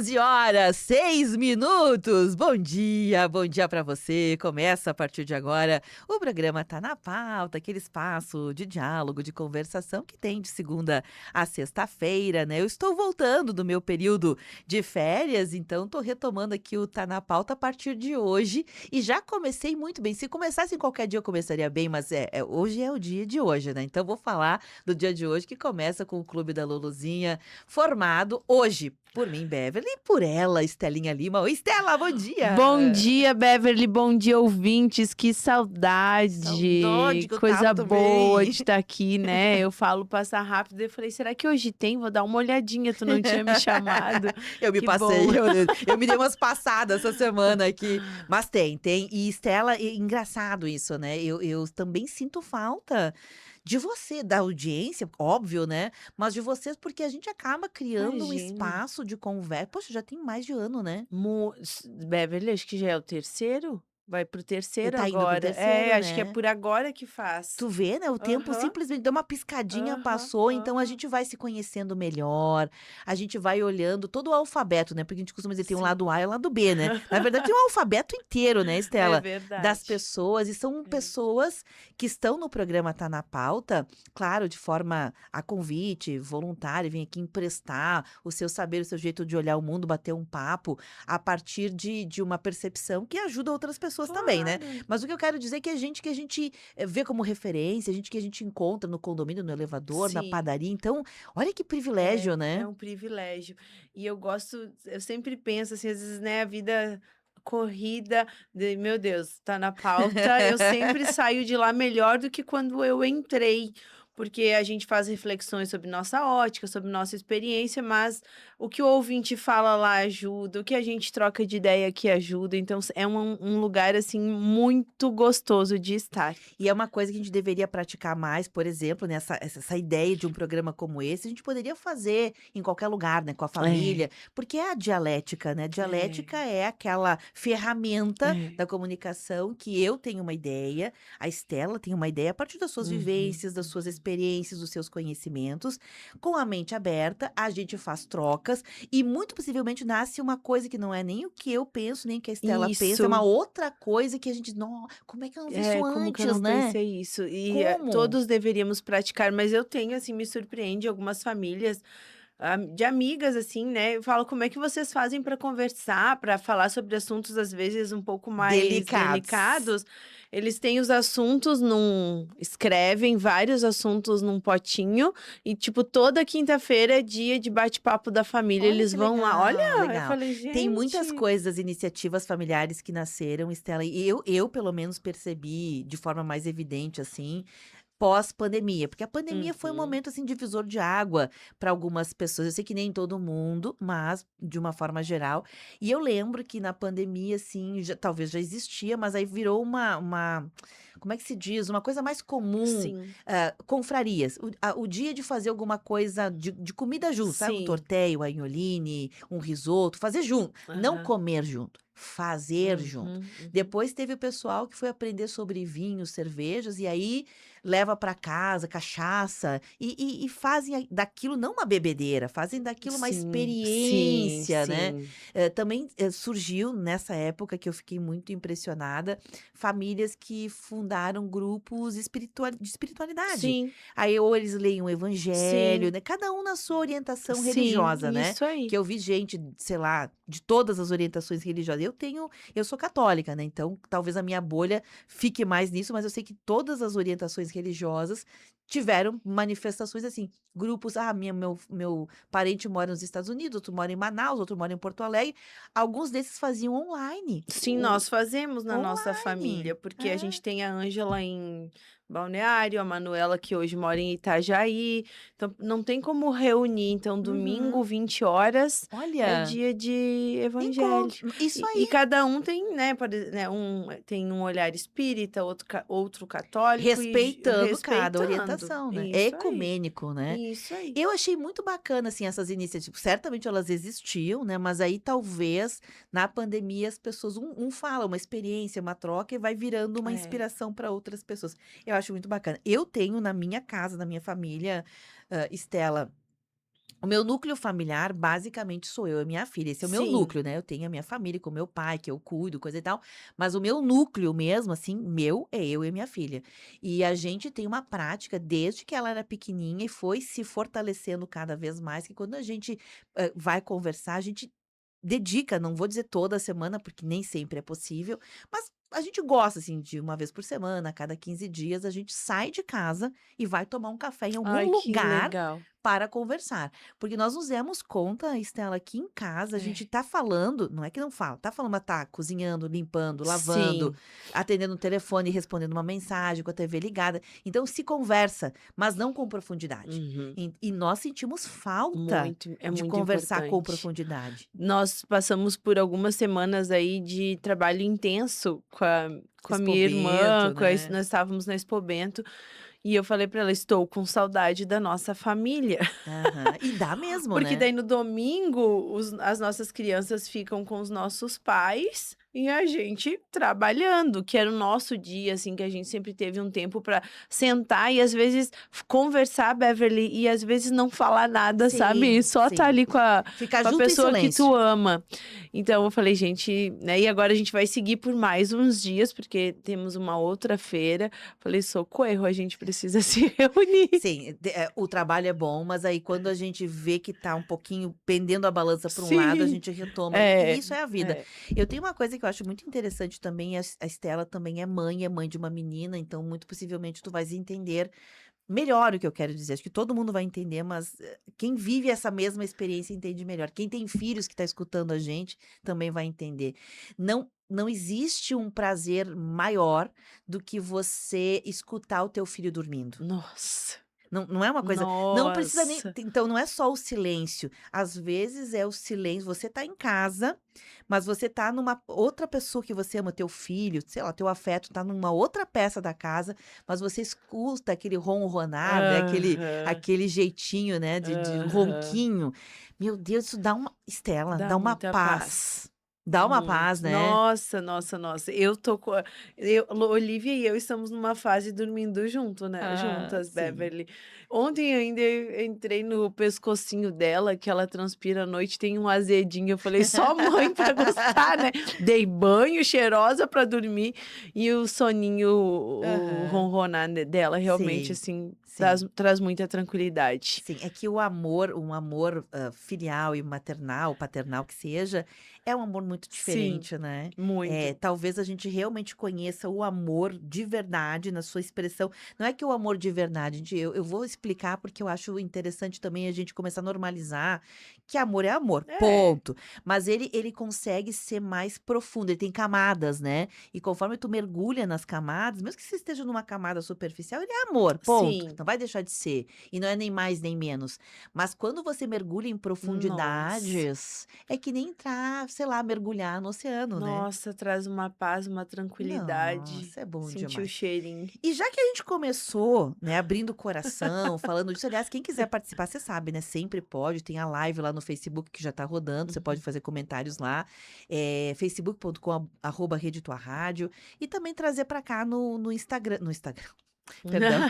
11h06. Bom dia para você. Começa a partir de agora o programa Tá na Pauta, aquele espaço de diálogo, de conversação que tem de segunda a sexta-feira, né? Eu estou voltando do meu período de férias, então tô retomando aqui o Tá na Pauta a partir de hoje e já comecei muito bem. Se começasse em qualquer dia eu começaria bem, mas hoje é o dia de hoje, né? Então vou falar do dia de hoje que começa com o Clube da Luluzinha, formado hoje por mim, Beverly, e por ela, Estelinha Lima. Oi, Estela, bom Bom dia! dia, Beverly. Bom dia, ouvintes. Que saudade. Saudade que eu tava Coisa boa também. de estar aqui, né? Eu falo passar rápido. Eu falei, será que hoje tem? Vou dar uma olhadinha. Tu não tinha me chamado. Eu me Que bom. passei, eu me dei umas passadas essa semana aqui. Mas tem. E Estela, engraçado isso, né? Eu também sinto falta de você, da audiência, óbvio, né? Mas de vocês, porque a gente acaba criando um Imagina. espaço de conversa. Poxa, já tem mais de ano, né? Beverly, acho que já é o terceiro? Vai pro terceiro Tá indo pro agora. É, terceiro, acho que é né? por agora que faz. Tu vê, né, o tempo Aham, simplesmente deu uma piscadinha, aham, passou, então a aham. gente vai se conhecendo melhor, a gente vai olhando todo o alfabeto, né, porque a gente costuma dizer tem um lado Sim. A e o lado B, né. Na verdade tem um alfabeto inteiro, né, É Estela, das verdade. pessoas, e são É. pessoas que estão no programa Tá na Pauta, claro, de forma a convite, voluntário, vem aqui emprestar o seu saber, o seu jeito de olhar o mundo, bater um papo, a partir de uma percepção que ajuda outras pessoas também, né. Claro. Mas o que eu quero dizer é que a gente vê como referência, gente que a gente encontra no condomínio, no elevador, na Sim. padaria, então, olha que privilégio, É né. um privilégio. E eu sempre penso assim, às vezes, né, a vida corrida, meu Deus, tá na pauta, eu sempre saio de lá melhor do que quando eu entrei, porque a gente faz reflexões sobre nossa ótica, sobre nossa experiência, mas o que o ouvinte fala lá ajuda, o que a gente troca de ideia aqui ajuda, então é um lugar, assim, muito gostoso de estar. E é uma coisa que a gente deveria praticar mais, por exemplo, né, essa ideia de um programa como esse, a gente poderia fazer em qualquer lugar, né, com a É, família, porque é a dialética, né, dialética é, é aquela ferramenta é. da comunicação que eu tenho uma ideia, a Estela tem uma ideia a partir das suas Uhum, vivências, das suas uhum. experiências, dos seus conhecimentos, com a mente aberta, a gente faz trocas e muito possivelmente nasce uma coisa que não é nem o que eu penso, nem o que a Estela pensa, é uma Isso. outra coisa que a gente, "Nó, como é que eu não vi isso É, como que eu antes, não né?" pensei isso? E, Como? todos deveríamos praticar, mas eu tenho, assim, me surpreende algumas famílias, de amigas, assim, né, eu falo: "Como é que vocês fazem para conversar, para falar sobre assuntos, às vezes, um pouco mais Delicados. delicados?" Eles têm os assuntos escrevem vários assuntos num potinho e, tipo, toda quinta-feira é dia de bate-papo da família, Olha eles que vão lá. Olha, legal, eu legal. falei: Tem muitas "Gente". coisas, iniciativas familiares que nasceram, Estela, e eu pelo menos percebi de forma mais evidente, assim, pós-pandemia, porque a pandemia foi um Uhum. momento, assim, divisor de água para algumas pessoas. Eu sei que nem todo mundo, mas de uma forma geral. E eu lembro que na pandemia, assim, talvez já existia, mas aí virou uma como é que se diz? Uma coisa mais comum, Sim, confrarias. O dia de fazer alguma coisa de comida junto, sabe? Um sim. torteio, a agnoline, um risoto, fazer junto. Não Aham. comer junto, fazer junto. Uhum, uhum. Depois teve o pessoal que foi aprender sobre vinhos, cervejas, e aí leva para casa cachaça e fazem daquilo não uma bebedeira, fazem daquilo uma Sim, sim, experiência, né. sim. Também, surgiu nessa época que eu fiquei muito impressionada, famílias que fundaram grupos de espiritualidade. Sim, Aí ou eles leem o evangelho, sim, né, cada um na sua orientação sim, religiosa, né, isso aí. que eu vi gente, sei lá, de todas as orientações religiosas. Eu sou católica, né, então talvez a minha bolha fique mais nisso, mas eu sei que todas as orientações religiosas tiveram manifestações assim, grupos, meu parente mora nos Estados Unidos, outro mora em Manaus, outro mora em Porto Alegre, alguns desses faziam online, Sim, nós fazemos na nossa online. família, porque a É. gente tem a Ângela em Balneário, a Manuela que hoje mora em Itajaí, então não tem como reunir, então Uhum. domingo 20 horas é Olha, dia de evangelho. encontro, isso E aí. cada um tem, né, um tem um olhar espírita, outro católico e Respeitando cada respeitando. orientação, né. É Isso aí, ecumênico, né. isso aí. Eu achei muito bacana, assim, essas iniciativas. Certamente elas existiam, né, mas aí talvez na pandemia as pessoas um fala uma experiência, uma troca e vai virando uma É. inspiração para outras pessoas. Eu acho muito bacana. Eu tenho na minha casa, na minha família, Estela, O meu núcleo familiar, basicamente, sou eu e minha filha. Esse é o meu Sim. núcleo, né. Eu tenho a minha família com meu pai, que eu cuido, coisa e tal, mas o meu núcleo mesmo, assim, meu, é eu e a minha filha. E a gente tem uma prática desde que ela era pequenininha e foi se fortalecendo cada vez mais, que quando a gente, vai conversar, a gente dedica, não vou dizer toda semana, porque nem sempre é possível, mas a gente gosta, assim, de uma vez por semana, a cada 15 dias, a gente sai de casa e vai tomar um café em algum Ai, que lugar legal. para conversar. Porque nós nos demos conta, Estela, aqui em casa a gente É. tá falando, não é que não fala, tá falando, mas tá cozinhando, limpando, lavando, Sim, atendendo o telefone, respondendo uma mensagem com a TV ligada. Então se conversa, mas não com profundidade. uhum. E nós sentimos falta Muito, é de muito conversar com importante. profundidade. Nós passamos por algumas semanas aí de trabalho intenso com a minha irmã, Expobento, com a né? nós estávamos na Expoբento, e eu falei para ela: "Estou com saudade da nossa família". Aham. E dá mesmo, Porque né? daí no domingo as nossas crianças ficam com os nossos pais e a gente trabalhando, que era o nosso dia, assim, que a gente sempre teve um tempo para sentar e às vezes conversar, Beverly, e às vezes não falar nada, sabe, e Sim, só estar sim. ali Ficar com a junto em pessoa que silêncio. tu ama. Então eu falei: "Gente", né, e agora a gente vai seguir por mais uns dias, porque temos uma outra feira. Falei: "Socorro, a gente precisa se reunir". Sim, o trabalho é bom, mas aí quando a gente vê que tá um pouquinho pendendo a balança para um lado, a Sim. gente retoma, e É, isso é a vida. é. Eu tenho uma coisa que eu acho muito interessante também, a Estela também é mãe de uma menina, então muito possivelmente tu vais entender melhor o que eu quero dizer, acho que todo mundo vai entender, mas, quem vive essa mesma experiência entende melhor. Quem tem filhos que está escutando a gente, também vai entender. Não existe um prazer maior do que você escutar o teu filho dormindo. Nossa, Não é uma coisa, não precisa nem, nossa. então não é só o silêncio, às vezes é o silêncio, você tá em casa, mas você tá numa outra pessoa que você ama, teu filho, sei lá, teu afeto tá numa outra peça da casa, mas você escuta aquele ronronar, né, Aham, aquele jeitinho, né, de aham. ronquinho. Meu Deus, isso dá uma, Estela, Dá dá uma muita paz. paz. Dá uma paz, Muito. né. Nossa, nossa, nossa. Eu tô com a Olivia e eu estamos numa fase dormindo junto, né, Ah, juntas, sim. Beverly. Ontem ainda eu entrei no pescocinho dela, que ela transpira à noite, tem um azedinho, eu falei: "Só mãe pra gostar, né". Dei banho, cheirosa pra dormir, e o soninho, o Aham. ronronar dela realmente, Sim, assim, sim. traz muita tranquilidade. Sim, é que o amor, um amor, filial e maternal, paternal que seja, é um amor muito Sim, diferente, né. muito. Talvez a gente realmente conheça o amor de verdade na sua expressão. Não é que o amor de verdade, gente, eu vou explicar, porque eu acho interessante também a gente começar a normalizar que amor é amor, É, ponto. Mas ele consegue ser mais profundo, ele tem camadas, né. E conforme tu mergulha nas camadas, mesmo que você esteja numa camada superficial, ele é amor, ponto, sim. não vai deixar de ser. E não é nem mais nem menos. Mas quando você mergulha em Nossa. profundidades, é que nem entrar, sei lá, mergulhar no oceano, né. Nossa, traz uma paz, uma tranquilidade. Nossa, é bom Sentir o demais. cheirinho. E já que a gente começou, né, abrindo o coração, falando disso, aliás, quem quiser participar, você sabe, né, sempre pode, tem a live lá no Facebook que já tá rodando, você pode Uhum. fazer comentários lá, facebook.com Rede Tua Rádio, e também trazer para cá no Instagram, perdão,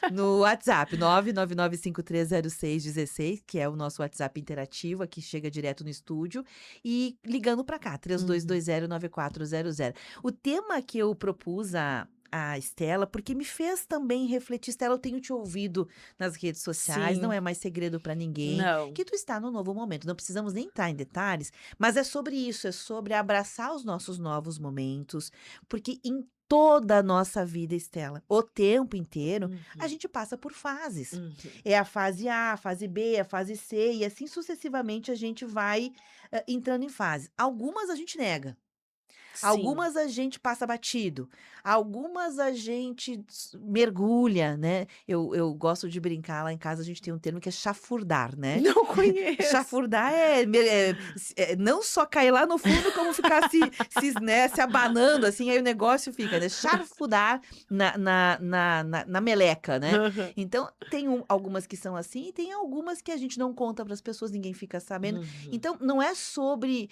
no WhatsApp 999530616, que é o nosso WhatsApp interativo, aqui chega direto no estúdio, e ligando para cá, Uhum. 32209400. O tema que eu propus a Estela, porque me fez também refletir, Estela, eu tenho te ouvido nas redes sociais, não Sim. é mais segredo para ninguém, Não. que tu está no novo momento, não precisamos nem entrar em detalhes, mas é sobre isso, é sobre abraçar os nossos novos momentos, porque em toda a nossa vida, Estela, o tempo inteiro, a Uhum. gente passa por fases. Uhum. É a fase A, a fase B, a fase C, e assim sucessivamente a gente vai, entrando em fase. Algumas a gente nega. Sim. Algumas a gente passa batido, algumas a gente mergulha, né. Eu gosto de brincar, lá em casa a gente tem um termo que é chafurdar, né. Não conheço. Chafurdar não só cair lá no fundo, como ficar né, se abanando, assim, aí o negócio fica, né, charfudar na meleca, né. Aham. Então tem algumas que são assim e tem algumas que a gente não conta para as pessoas, ninguém fica sabendo. Uhum. Então não é sobre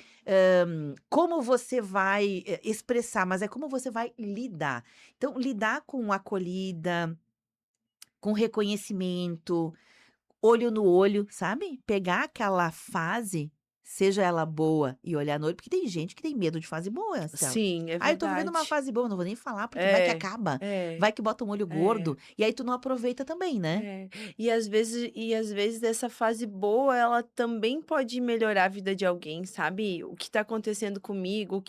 como você vai, expressar, mas é como você vai lidar. Então, lidar com acolhida, com reconhecimento, olho no olho, sabe? Pegar aquela fase, seja ela boa, e olhar no olho, porque tem gente que tem medo de fase boa, Estela. Sim, é Ah, eu tô vivendo uma verdade. fase boa, não vou nem falar, porque vai que É, acaba, é, vai que bota um olho é. gordo, e aí tu não aproveita também, né? É, e às vezes essa fase boa, ela também pode melhorar a vida de alguém, sabe? O que tá acontecendo comigo,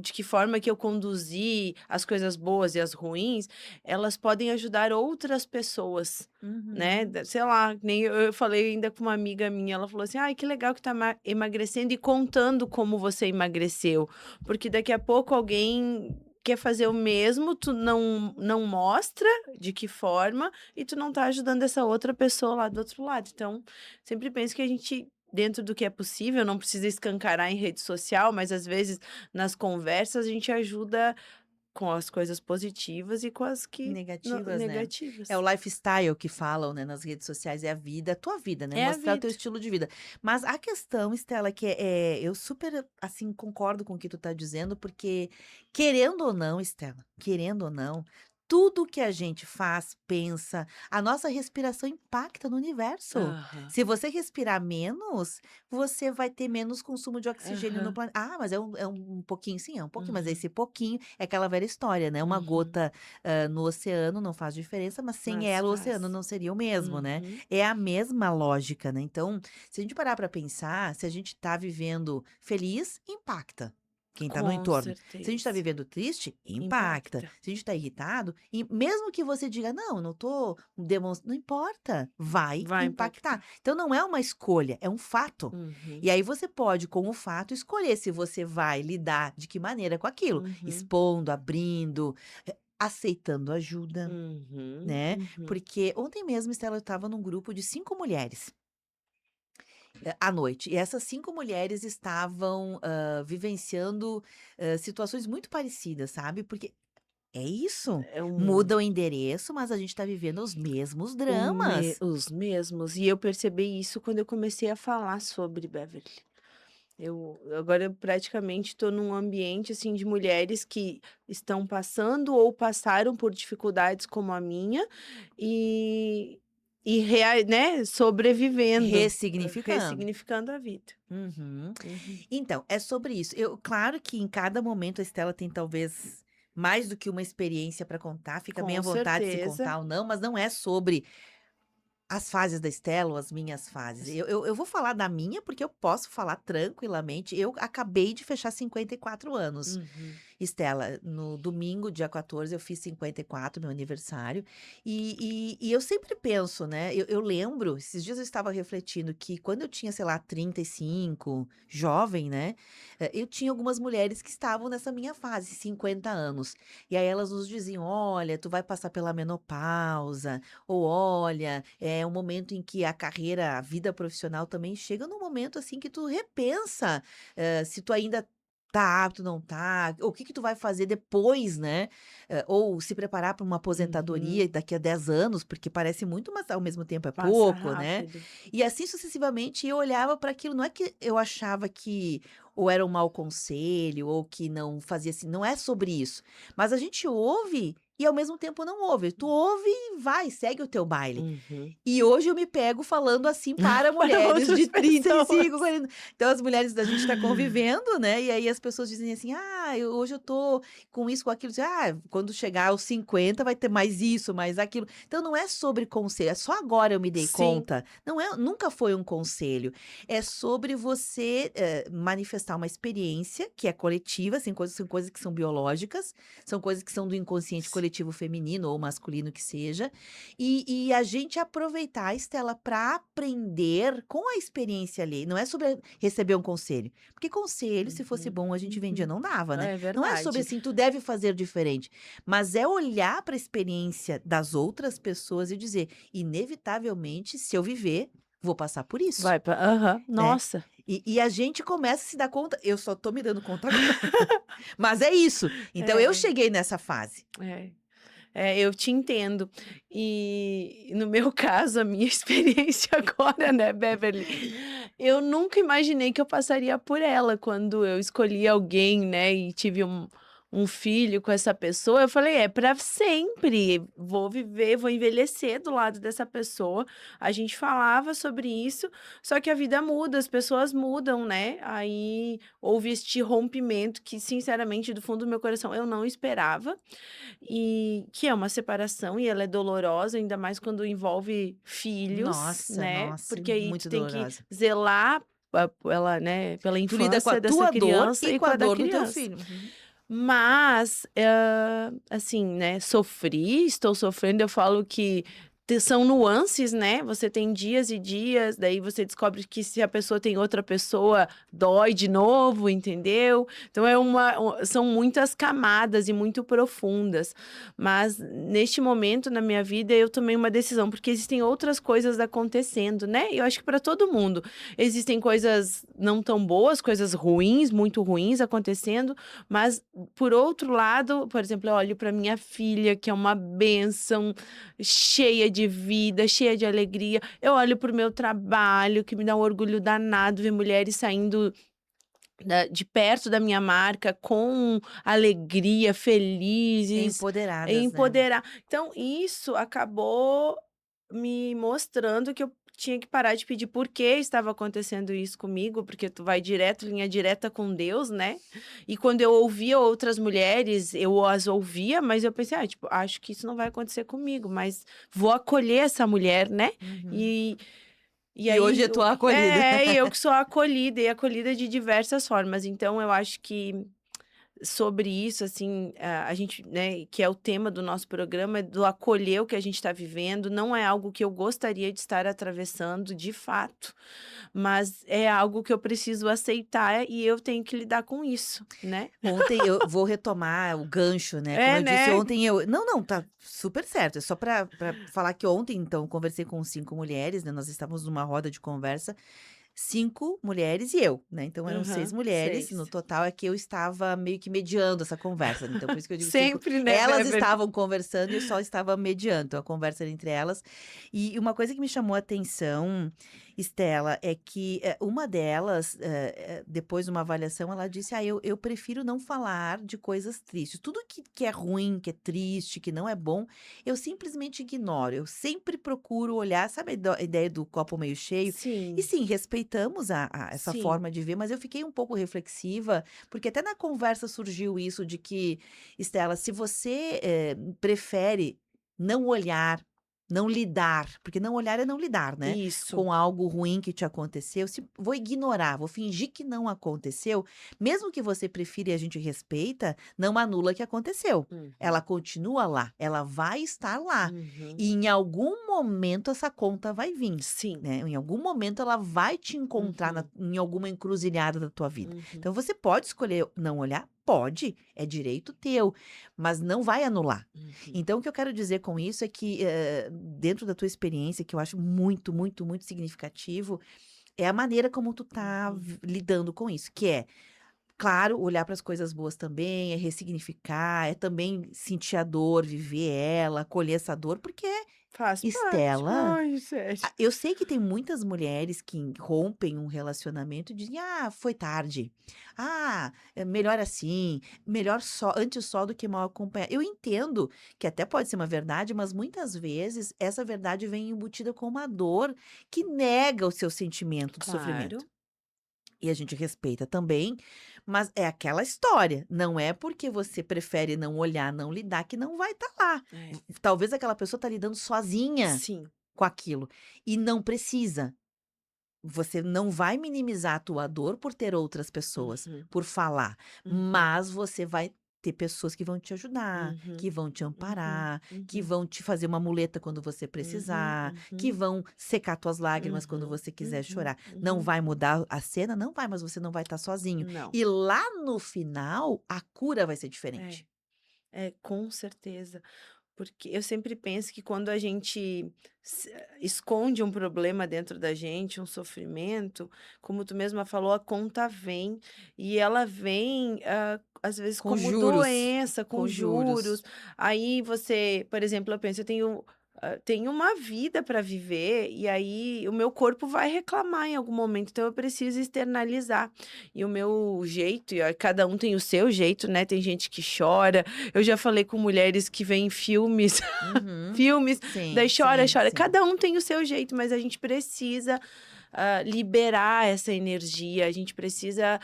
de que forma que eu conduzi as coisas boas e as ruins, elas podem ajudar outras pessoas, né? Uhum. Sei lá, nem eu falei ainda com uma amiga minha, ela falou assim: "Ai, que legal que tá emagrecendo e contando como você emagreceu, porque daqui a pouco alguém quer fazer o mesmo, tu não mostra de que forma, e tu não tá ajudando essa outra pessoa lá do outro lado. Então, sempre penso que a gente, dentro do que é possível, não precisa escancarar em rede social, mas às vezes nas conversas a gente ajuda com as coisas positivas e com as que Negativas, né. É o negativas. lifestyle que falam, né, nas redes sociais, é a vida, a tua vida, né, É a mostrar o teu vida. estilo de vida. Mas a questão, Estela, que eu super, assim, concordo com o que tu tá dizendo, porque querendo ou não, Estela, querendo ou não, tudo que a gente faz, pensa, a nossa respiração impacta no universo. Aham, Se você respirar menos, você vai ter menos consumo de oxigênio no aham. planeta. Ah, mas é um pouquinho, sim, é um pouquinho, mas Uhum, esse pouquinho é aquela velha história, né, uma uhum. gota no oceano não faz diferença, mas sem Mas ela o oceano faz. não seria o mesmo, né. Uhum. É a mesma lógica, né. Então, se a gente parar para pensar, se a gente tá vivendo feliz, impacta quem tá no Com entorno. Se a gente tá certeza. vivendo triste, impacta. Impacta. Se a gente tá irritado, mesmo que você diga: "Não, eu não tô demonstrando", não importa, vai Vai impactar. impactar. Então não é uma escolha, é um fato. Uhum, E aí você pode, com o fato, escolher se você vai lidar de que maneira com aquilo, uhum. expondo, abrindo, aceitando ajuda, Uhum, né, uhum. porque ontem mesmo, Estela, eu estava num grupo de 5 mulheres, à noite, e essas 5 mulheres estavam, vivenciando, situações muito parecidas, sabe, porque é isso, É um muda o endereço, mas a gente está vivendo os mesmos dramas. os mesmos. E eu percebi isso quando eu comecei a falar sobre Beverly. Eu praticamente estou num ambiente, assim, de mulheres que estão passando ou passaram por dificuldades como a minha, e né, sobrevivendo, Ressignificando. ressignificando a vida. Uhum. Uhum. Então, é sobre isso. Claro que em cada momento a Estela tem talvez mais do que uma experiência para contar, fica bem à Com vontade se certeza. contar ou não, mas não é sobre as fases da Estela ou as minhas fases. Eu vou falar da minha, porque eu posso falar tranquilamente. Eu acabei de fechar 54 anos. Uhum. Estela, no domingo, dia 14, eu fiz 54, meu aniversário, e eu sempre penso, né, eu lembro, esses dias eu estava refletindo que quando eu tinha, sei lá, 35, jovem, né, eu tinha algumas mulheres que estavam nessa minha fase, 50 anos, e aí elas nos diziam: "Olha, tu vai passar pela menopausa", ou "Olha, é um momento em que a carreira, a vida profissional também chega num momento, assim, que tu repensa, se tu ainda tá apto, não tá, o que que tu vai fazer depois, né, ou se preparar para uma aposentadoria Uhum. daqui a 10 anos, porque parece muito, mas ao mesmo tempo é Passa pouco, né. rápido. E assim sucessivamente, eu olhava para aquilo, não é que eu achava que ou era um mau conselho, ou que não fazia assim, não é sobre isso, mas a gente ouve e ao mesmo tempo não ouve. Tu ouve e vai, segue o teu baile. Uhum. E hoje eu me pego falando assim para Para mulheres de outras 35, pessoas. 40. Então as mulheres da gente está convivendo, né, e aí as pessoas dizem assim: "Ah, hoje eu tô com isso, com aquilo", "Ah, quando chegar aos 50 vai ter mais isso, mais aquilo". Então não é sobre conselho, é só agora eu me dei Sim. conta, não é, nunca foi um conselho, é sobre você, manifestar uma experiência que é coletiva, assim, são coisas que são biológicas, são coisas que são do inconsciente Si coletivo feminino ou masculino que seja, e a gente aproveitar, Estela, para aprender com a experiência ali, não é sobre receber um conselho, porque conselho, se fosse Uhum, bom, a gente vendia, uhum. não dava, né. É Não é sobre verdade. assim: "Tu deve fazer diferente", mas é olhar para a experiência das outras pessoas e dizer: "Inevitavelmente, se eu viver, vou passar por isso", Vai pra aham. né. Nossa. E a gente começa a se dar conta, eu só tô me dando conta agora, mas é isso. Então eu É, cheguei nessa fase. é. É, eu te entendo. E no meu caso, a minha experiência agora, né, Beverly, eu nunca imaginei que eu passaria por ela quando eu escolhi alguém, né, e tive um filho com essa pessoa, eu falei: "É para sempre, vou viver, vou envelhecer do lado dessa pessoa". A gente falava sobre isso, só que a vida muda, as pessoas mudam, né. Aí houve este rompimento que sinceramente do fundo do meu coração eu não esperava, e que é uma separação e ela é dolorosa, ainda mais quando envolve filhos, Nossa, né, nossa, porque aí tu muito tem que dolorosa. zelar pela, né, pela Tu lida com a infância dessa tua dor criança e e com com a a da dor do teu criança. filho. Uhum. Mas, assim, né, estou sofrendo, eu falo que são nuances, né, você tem dias e dias, daí você descobre que se a pessoa tem outra pessoa, dói de novo, entendeu. Então é são muitas camadas e muito profundas. Mas neste momento na minha vida eu tomei uma decisão, porque existem outras coisas acontecendo, né, e eu acho que para todo mundo. Existem coisas não tão boas, coisas ruins, muito ruins acontecendo, mas por outro lado, por exemplo, eu olho para minha filha, que é uma bênção, cheia de vida, cheia de alegria. Eu olho para o meu trabalho, que me dá um orgulho danado ver mulheres saindo de perto da minha marca com alegria, felizes, Empoderadas, né. empoderar. Então isso acabou me mostrando que eu tinha que parar de pedir por que estava acontecendo isso comigo, porque tu vai direto, linha direta com Deus, né. E quando eu ouvia outras mulheres, eu as ouvia, mas eu pensei: "Ah, tipo, acho que isso não vai acontecer comigo, mas vou acolher essa mulher, né". Uhum. E e E hoje aí é o tua acolhida. e eu que sou acolhida, e acolhida de diversas formas. Então eu acho que sobre isso, assim, a gente, né, que é o tema do nosso programa, é do acolher o que a gente está vivendo, não é algo que eu gostaria de estar atravessando, de fato, mas é algo que eu preciso aceitar e eu tenho que lidar com isso, né. Ontem eu vou retomar o gancho, né, como É, eu disse né. ontem eu não, não, tá super certo, é só pra falar que ontem, então, conversei com 5 mulheres, né, nós estávamos numa roda de conversa, 5 mulheres e eu, né, então eram 6 Aham, mulheres, no 6. total é que eu estava meio que mediando essa conversa, então por isso que eu digo 5. Sempre, né, Elas é ver estavam conversando e eu só estava mediando, então a conversa era entre elas. E uma coisa que me chamou a atenção, Estela, é que, uma delas, depois de uma avaliação, ela disse: "Ah, eu prefiro não falar de coisas tristes. Tudo que é ruim, que é triste, que não é bom, eu simplesmente ignoro. Eu sempre procuro olhar", sabe a ideia do copo meio cheio? E sim, sim, respeitamos a essa sim. forma de ver, mas eu fiquei um pouco reflexiva, porque até na conversa surgiu isso de que, Estela, se você, prefere não olhar, não lidar, porque não olhar é não lidar, né, Isso. com algo ruim que te aconteceu, se vou ignorar, vou fingir que não aconteceu, mesmo que você prefira e a gente respeita, não anula que aconteceu. Ela Uhum, continua lá, ela vai estar lá, uhum. e em algum momento essa conta vai vir. Sim. Né, em algum momento ela vai te encontrar Uhum, em alguma encruzilhada da tua vida. uhum, Então você pode escolher não olhar? Pode, é direito teu, mas não vai anular. uhum, Então o que eu quero dizer com isso é que, dentro da tua experiência, que eu acho muito, muito, muito significativo, é a maneira como tu tá uhum. lidando com isso, que é, claro, olhar para as coisas boas também, é ressignificar, é também sentir a dor, viver ela, acolher essa dor, porque Faz parte. Estela, Ai, sério. eu sei que tem muitas mulheres que rompem um relacionamento e dizem: "Ah, foi tarde. Ah, é melhor assim, melhor só antes só do que mal acompanhado". Eu entendo que até pode ser uma verdade, mas muitas vezes essa verdade vem embutida com uma dor que nega o seu sentimento de sofrimento. Claro. E a gente respeita também, mas é aquela história, não é porque você prefere não olhar, não lidar, que não vai estar lá. É. Talvez aquela pessoa tá lidando sozinha Sim. com aquilo, e não precisa. Você não vai minimizar a tua dor por ter outras pessoas, Uhum, por falar, uhum, mas você vai ter pessoas que vão te ajudar, uhum, que vão te uhum, amparar, que uhum, vão te fazer uma muleta quando você uhum, precisar, que uhum, vão secar tuas lágrimas quando uhum, você quiser uhum, chorar. Não uhum. vai mudar a cena? Não vai, mas você não vai estar sozinho. Não. E lá no final, a cura vai ser É, diferente. com certeza. Porque eu sempre penso que quando a gente esconde um problema dentro da gente, um sofrimento, como tu mesma falou, a conta vem e ela vem, às vezes Com como juros, doença, com com juros. juros. Aí você, por exemplo, eu penso, eu tenho tenho uma vida para viver, e aí o meu corpo vai reclamar em algum momento, então eu preciso externalizar. E o meu jeito, e cada um tem o seu jeito, né, tem gente que chora, eu já falei com mulheres que veem filmes Uhum. filmes, daí Sim, chora, sim, chora, sim. cada um tem o seu jeito, mas a gente precisa liberar essa energia, a gente precisa,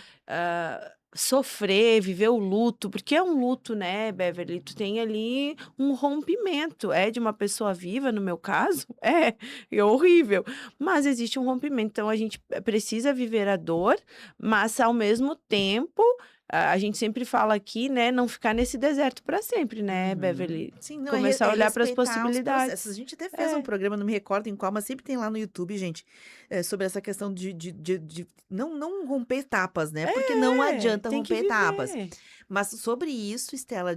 sofrer, viver o luto, porque é um luto, né, Beverly, tu tem ali um rompimento, é de uma pessoa viva, no meu caso, é horrível, mas existe um rompimento, então a gente precisa viver a dor, mas ao mesmo tempo, a gente sempre fala aqui, né, não ficar nesse deserto para sempre, né, Uhum. Beverly, Sim, não, começar a é olhar para as respeitar os processos. A possibilidades. gente até fez um É, programa, não me recordo em qual, mas sempre tem lá no YouTube, gente, sobre essa questão de não romper etapas, né, porque não adianta tem que romper etapas. viver. Mas sobre isso, Estela,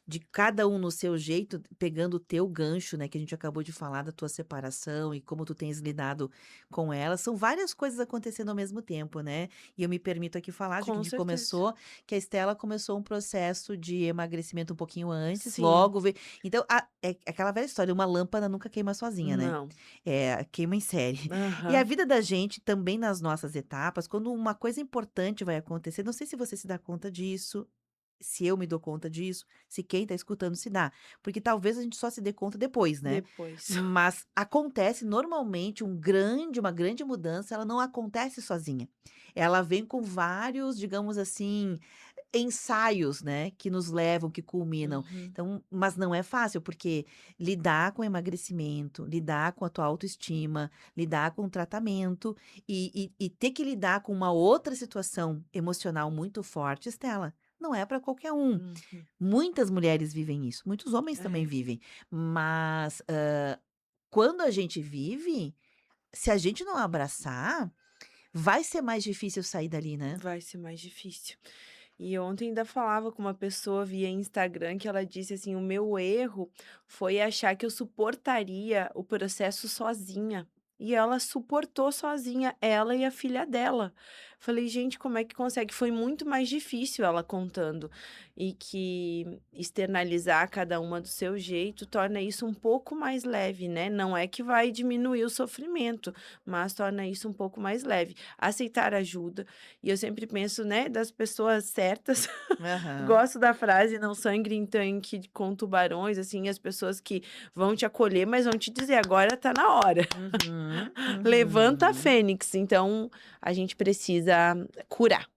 de cada um no seu jeito, pegando o teu gancho, né, que a gente acabou de falar da tua separação e como tu tens lidado com ela, são várias coisas acontecendo ao mesmo tempo, né? E eu me permito aqui falar, já Com que certeza. começou, que a Estela começou um processo de emagrecimento um pouquinho antes, Sim. logo veio. Então, é aquela velha história, uma lâmpada nunca queima sozinha, né? Não. É, queima em série. E a Aham. vida da gente, também nas nossas etapas, quando uma coisa importante vai acontecer, não sei se você se dá conta disso, se eu me dou conta disso, se quem está escutando se dá, porque talvez a gente só se dê conta depois, né? Depois. Mas acontece normalmente uma grande mudança, ela não acontece sozinha. Ela vem com vários, digamos assim, ensaios, né, que nos levam, que culminam. Uhum. Então, mas não é fácil, porque lidar com emagrecimento, lidar com a tua autoestima, lidar com o tratamento e ter que lidar com uma outra situação emocional muito forte, Estela, não é para qualquer um. Uhum. Muitas mulheres vivem isso, muitos homens também É, vivem, mas, quando a gente vive, se a gente não abraçar, vai ser mais difícil sair dali, né? vai ser mais difícil. E ontem ainda falava com uma pessoa via Instagram que ela disse assim: "O meu erro foi achar que eu suportaria o processo sozinha". E ela suportou sozinha, ela e a filha dela. Falei: "Gente, como é que consegue?". Foi muito mais difícil ela contando. E que externalizar cada uma do seu jeito torna isso um pouco mais leve, né. Não é que vai diminuir o sofrimento, mas torna isso um pouco mais leve. Aceitar ajuda, e eu sempre penso, né, das pessoas certas. Aham. Gosto da frase: "Não sangue em tanque com tubarões", assim, as pessoas que vão te acolher, mas vão te dizer: "Agora tá na hora, Uhum, levanta a uhum, fênix". Então, a gente precisa curar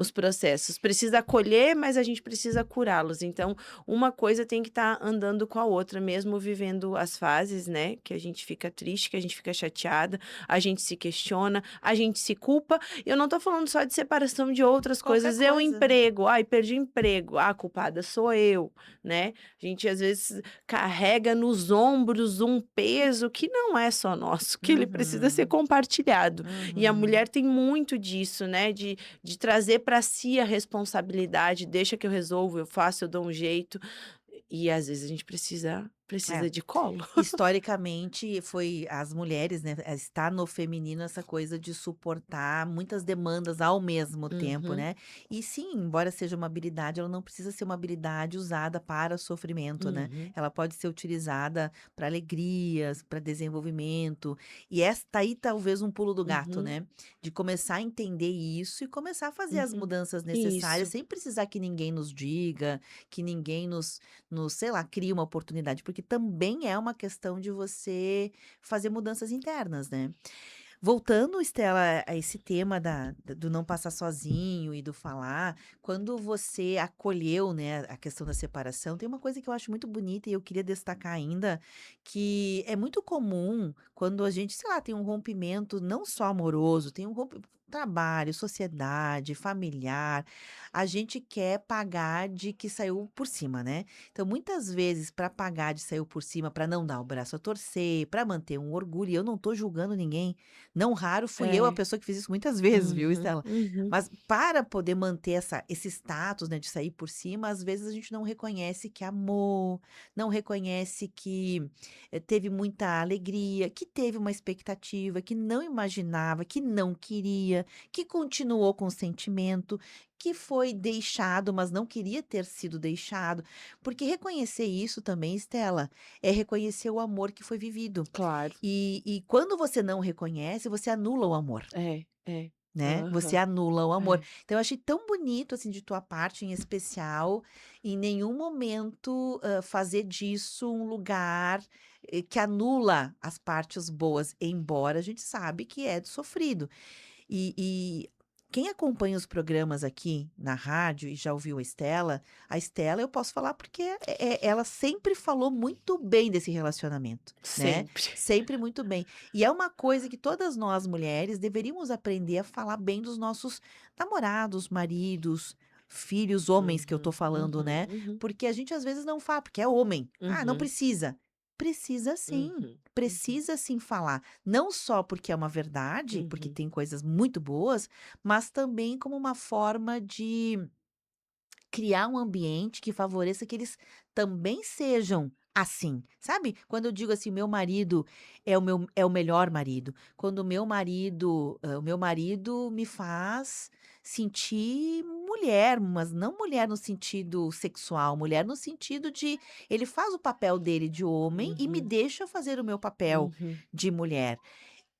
os uhum, processos. Precisa acolher, mas a gente precisa curá-los. Então, uma coisa tem que estar andando com a outra, mesmo vivendo as fases, né, que a gente fica triste, que a gente fica chateada, a gente se questiona, a gente se culpa. Eu não tô falando só de separação de outras qualquer coisas. Eu coisa. emprego, ai, perdi emprego, ah, a culpada sou eu, né. A gente às vezes carrega nos ombros um peso que não é só nosso, que ele precisa ser Uhum, compartilhado. E a uhum. mulher tem muito disso, né, de trazer para si a responsabilidade, deixa que eu resolvo, eu faço, eu dou um jeito, e às vezes a gente É. precisa de colo. Historicamente, foi as mulheres, né, está no feminino essa coisa de suportar muitas demandas ao mesmo tempo, Uhum, né. E sim, embora seja uma habilidade, ela não precisa ser uma habilidade usada para sofrimento, né. uhum, Ela pode ser utilizada para alegrias, para desenvolvimento. E esta aí talvez um pulo do gato, uhum, né, de começar a entender isso e começar a fazer as uhum. mudanças necessárias, Isso. sem precisar que ninguém nos diga, que ninguém sei lá, cria uma oportunidade, porque também é uma questão de você fazer mudanças internas, né. Voltando, Estela, a esse tema do não passar sozinho e do falar, quando você acolheu, né, a questão da separação, tem uma coisa que eu acho muito bonita e eu queria destacar ainda, que é muito comum quando a gente, sei lá, tem um rompimento não só amoroso, tem um trabalho, sociedade, familiar, a gente quer pagar de que saiu por cima, né? Então, muitas vezes, para pagar de saiu por cima, para não dar o braço a torcer, para manter um orgulho, e eu não tô julgando ninguém, não raro fui eu a É. pessoa que fiz isso muitas vezes, viu, Uhum, Estela? uhum, Mas para poder manter esse status, né, de sair por cima, às vezes a gente não reconhece que amou, não reconhece que teve muita alegria, que teve uma expectativa, que não imaginava, que não queria, que continuou com o sentimento. que foi deixado, mas não queria ter sido deixado. Porque reconhecer isso também, Estela, é reconhecer o amor que foi vivido. Claro. E quando você não reconhece, você anula o amor. É, é. Né, você Aham. anula o amor. É. Então eu achei tão bonito, assim, de tua parte, em especial, em nenhum momento, fazer disso um lugar, que anula as partes boas, embora a gente sabe que é sofrido. E quem acompanha os programas aqui na rádio e já ouviu a Estela eu posso falar porque, ela sempre falou muito bem desse relacionamento, né, Sempre. sempre muito bem. E é uma coisa que todas nós mulheres deveríamos aprender a falar bem dos nossos namorados, maridos, filhos, homens que eu tô Uhum, falando, uhum, né, uhum, porque a gente às vezes não fala, porque é homem. "Ah, não uhum, precisa". Precisa sim, uhum, uhum, precisa sim falar. Não só porque é uma verdade, porque uhum, tem coisas muito boas, mas também como uma forma de criar um ambiente que favoreça que eles também sejam assim, sabe? Quando eu digo assim, meu marido é o melhor marido. Quando o meu marido me faz sentir mulher, mas não mulher no sentido sexual, mulher no sentido de ele faz o papel dele de homem e me uhum, deixa fazer o meu papel uhum, de mulher.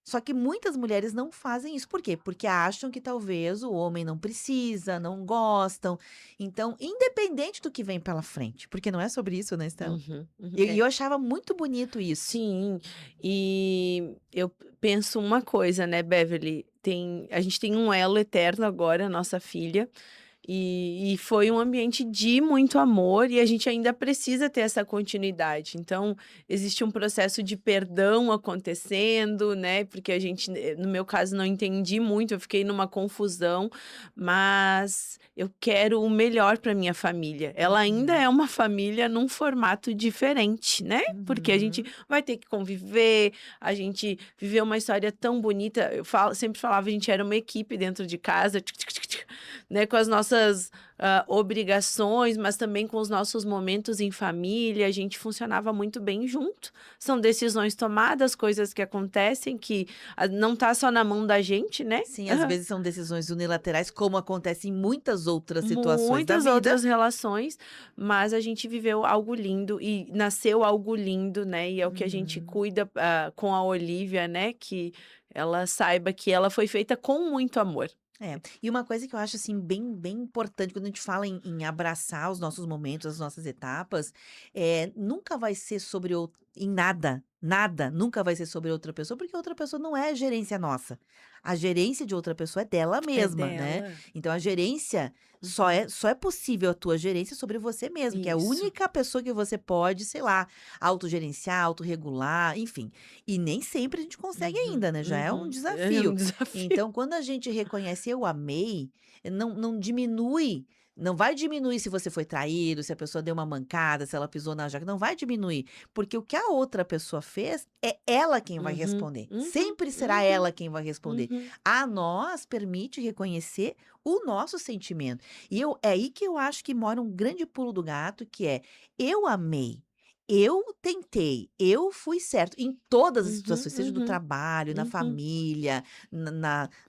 Só que muitas mulheres não fazem isso. Por quê? Porque acham que talvez o homem não precisa, não gostam. Então, independente do que vem pela frente, porque não é sobre isso, né, Estela? uhum, uhum. E É. eu achava muito bonito isso. Sim, e eu penso uma coisa, né, Beverly, a gente tem um elo eterno agora, nossa filha, e foi um ambiente de muito amor e a gente ainda precisa ter essa continuidade. Então, existe um processo de perdão acontecendo, né, porque a gente, no meu caso, não entendi muito, eu fiquei numa confusão, mas eu quero o melhor para minha família. Ela ainda Uhum, é uma família num formato diferente, né, porque a gente uhum. vai ter que conviver, a gente viveu uma história tão bonita. Sempre falava, a gente era uma equipe dentro de casa, né, com as nossas obrigações, mas também com os nossos momentos em família, a gente funcionava muito bem junto. São decisões tomadas, coisas que acontecem que não tá só na mão da gente, né? Sim, às vezes são decisões unilaterais, como acontece em muitas outras situações da Muitas vida. outras relações, mas a gente viveu algo lindo e nasceu algo lindo, né, e é o que a gente Uhum. cuida, com a Olivia, né, que ela saiba que ela foi feita com muito amor. É, e uma coisa que eu acho, assim, bem importante quando a gente fala em abraçar os nossos momentos, as nossas etapas, nunca vai ser sobre em nada, nada, nunca vai ser sobre outra pessoa, porque outra pessoa não é gerência nossa. A gerência de outra pessoa é dela É mesma, né. dela. Então a gerência Uhum. só é possível a tua gerência sobre você mesmo, que é a Isso. única pessoa que você pode, sei lá, autogerenciar, autorregular, enfim. E nem sempre a gente consegue Uhum, ainda, né, já é um uhum. É um desafio. desafio. Então, quando a gente reconhece "eu amei", não diminui, não vai diminuir se você foi traído, se a pessoa deu uma mancada, se ela pisou na jaca, não vai diminuir, porque o que a outra pessoa fez, é ela quem vai Uhum, responder, uhum, sempre será uhum, ela quem vai responder. uhum, A nós permite reconhecer o nosso sentimento. E é aí que eu acho que mora um grande pulo do gato, que é: "Eu amei". Eu tentei, eu fui certo em todas as uhum, situações, seja no uhum, trabalho, na uhum, família,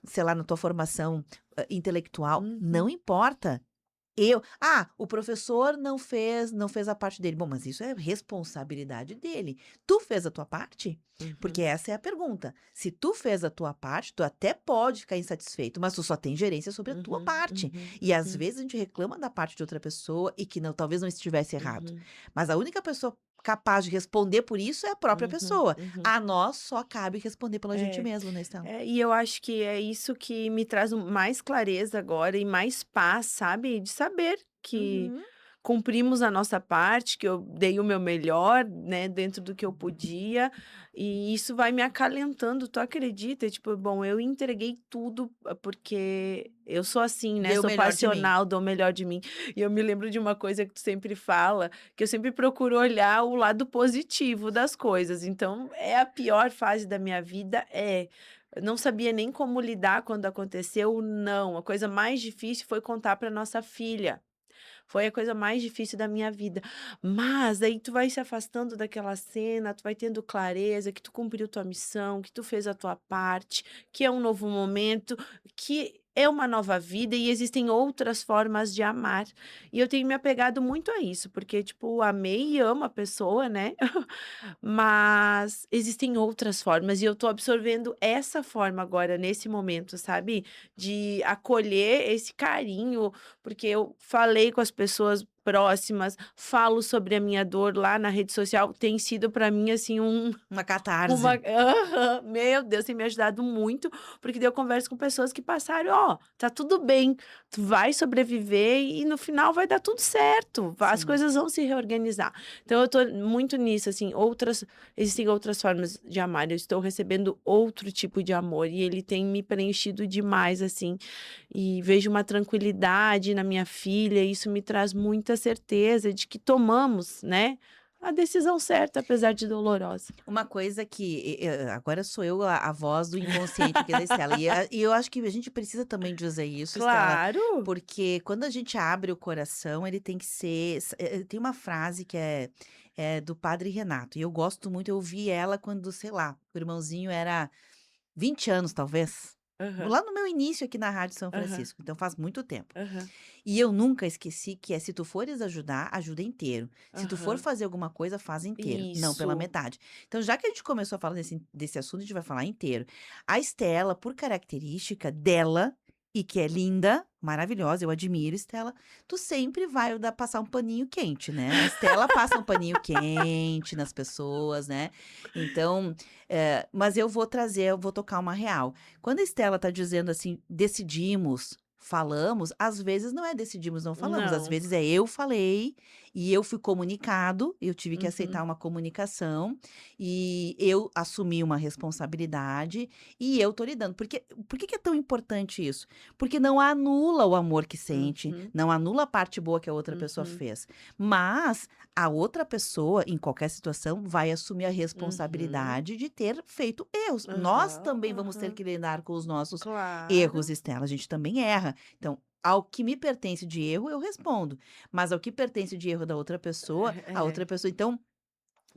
sei lá, na tua formação, intelectual, não uhum, importa. O professor não fez a parte dele. Bom, mas isso é responsabilidade dele. Tu fez a tua parte? Porque uhum, essa é a pergunta. Se tu fez a tua parte, tu até pode ficar insatisfeito, mas tu só tem gerência sobre a tua uhum, parte. uhum, E às uhum, vezes a gente reclama da parte de outra pessoa e que não, talvez não estivesse errado. uhum, Mas a única pessoa capaz de responder por isso é a própria uhum, pessoa. uhum. A nós só cabe responder pela gente É. mesmo, né, Estela? É, e eu acho que é isso que me traz mais clareza agora e mais paz, sabe, de saber que Uhum. cumprimos a nossa parte, que eu dei o meu melhor, né, dentro do que eu podia, e isso vai me acalentando, tu acredita? Tipo, bom, eu entreguei tudo, porque eu sou assim, né, Deu o sou melhor de mim. passional, dou o melhor de mim. E eu me lembro de uma coisa que tu sempre fala, que eu sempre procuro olhar o lado positivo das coisas, então é a pior fase da minha vida? É. Eu não sabia nem como lidar quando aconteceu? Não. A coisa mais difícil foi contar para nossa filha. foi a coisa mais difícil da minha vida. Mas aí tu vai se afastando daquela cena, tu vai tendo clareza que tu cumpriu tua missão, que tu fez a tua parte, que é um novo momento, que é uma nova vida e existem outras formas de amar. E eu tenho me apegado muito a isso, porque, tipo, amei e amo a pessoa, né? Mas existem outras formas e eu tô absorvendo essa forma agora, nesse momento, sabe? De acolher esse carinho, porque eu falei com as pessoas próximas, falo sobre a minha dor lá na rede social, tem sido para mim, assim, Uma uma catarse. aham. Meu Deus, tem me ajudado muito, porque daí eu converso com pessoas que passaram: "Ó, tá tudo bem, tu vai sobreviver e no final vai dar tudo certo, as Sim. coisas vão se reorganizar". Então eu tô muito nisso, assim, existem outras formas de amar, eu estou recebendo outro tipo de amor e ele tem me preenchido demais, assim, e vejo uma tranquilidade na minha filha, e isso me traz muita certeza de que tomamos, né, a decisão certa, apesar de dolorosa. Uma coisa que agora sou eu a voz do inconsciente aqui da Estela, e eu acho que a gente precisa também dizer isso, Estela, Claro. porque quando a gente abre o coração, ele tem que ser tem uma frase que é do Padre Renato, e eu gosto muito, eu ouvi ela quando, sei lá, o irmãozinho era 20 anos, talvez, Aham, lá no meu início aqui na Rádio São aham, Francisco, então faz muito tempo. aham, E eu nunca esqueci que se tu fores ajudar, ajuda inteiro. Se tu for aham. fazer alguma coisa, faz inteiro, não pela Isso. metade. Então, já que a gente começou a falar desse assunto, a gente vai falar inteiro. A Estela, por característica dela, e que é linda, maravilhosa, eu admiro, Estela, tu sempre vai passar um paninho quente, né? A Estela passa um paninho quente nas pessoas, né? Então, mas eu vou tocar uma real. Quando a Estela tá dizendo assim, decidimos, falamos, às vezes não é decidimos, não falamos, às Não. vezes é eu falei e eu fui comunicado, eu tive que aceitar Uhum, uma comunicação e eu assumi uma responsabilidade e eu tô lidando. Porque, por que que é tão importante isso? Porque não anula o amor que sente, uhum, não anula a parte boa que a outra pessoa uhum, fez, mas a outra pessoa, em qualquer situação, vai assumir a uhum. responsabilidade de ter feito erros. Nós Aham, também vamos ter aham. que lidar com os nossos erros, Claro. Estela, a gente também erra. Então, ao que me pertence de erro, eu respondo. Mas ao que pertence de erro da outra pessoa, a outra É. pessoa. Então,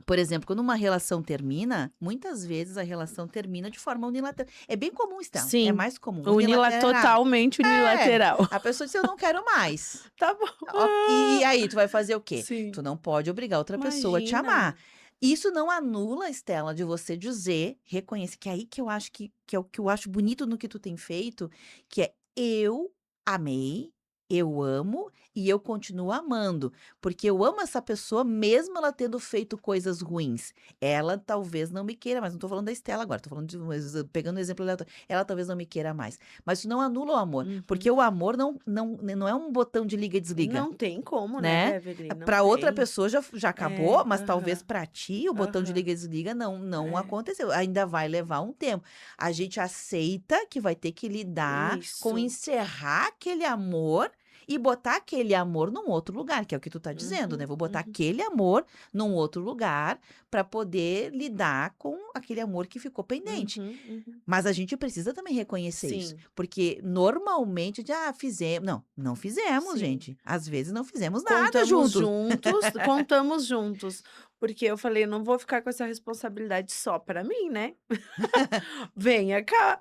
por exemplo, quando uma relação termina, muitas vezes a relação termina de forma unilateral. É bem comum, Estela. É Sim, mais comum. Unilateral. totalmente É. unilateral. A pessoa diz: eu não quero mais. Tá bom. E aí, tu vai fazer o quê? Sim. Tu não pode obrigar outra pessoa a te amar. Imagina. Isso não anula, Estela, de você dizer, reconhecer, que é aí que eu acho que é o que eu acho bonito no que tu tem feito, que é eu amei, eu amo e eu continuo amando, porque eu amo essa pessoa mesmo ela tendo feito coisas ruins. Ela talvez não me queira mais, não tô falando da Estela agora, tô falando pegando um exemplo aleatório, ela talvez não me queira mais, mas isso não anula o amor, porque Uhum. o amor não é um botão de liga e desliga. Não tem como, né, Né, Evelyn, não para outra tem. pessoa já acabou, É, mas talvez aham, para ti o botão de aham. liga e desliga não É, aconteceu, ainda vai levar um tempo. A gente aceita que vai ter que lidar com isso. encerrar aquele amor e botar aquele amor num outro lugar, que é o que tu tá dizendo, né, Uhum, vou botar uhum, aquele amor num outro lugar para poder lidar com aquele amor que ficou pendente. uhum, uhum. Mas a gente precisa também reconhecer isso, Sim, porque normalmente fizemos. Não, não fizemos, sim. gente. Às vezes não fizemos nada Contamos juntos. juntos, contamos juntos, porque eu falei: "Não vou ficar com essa responsabilidade só pra mim, né". Venha cá.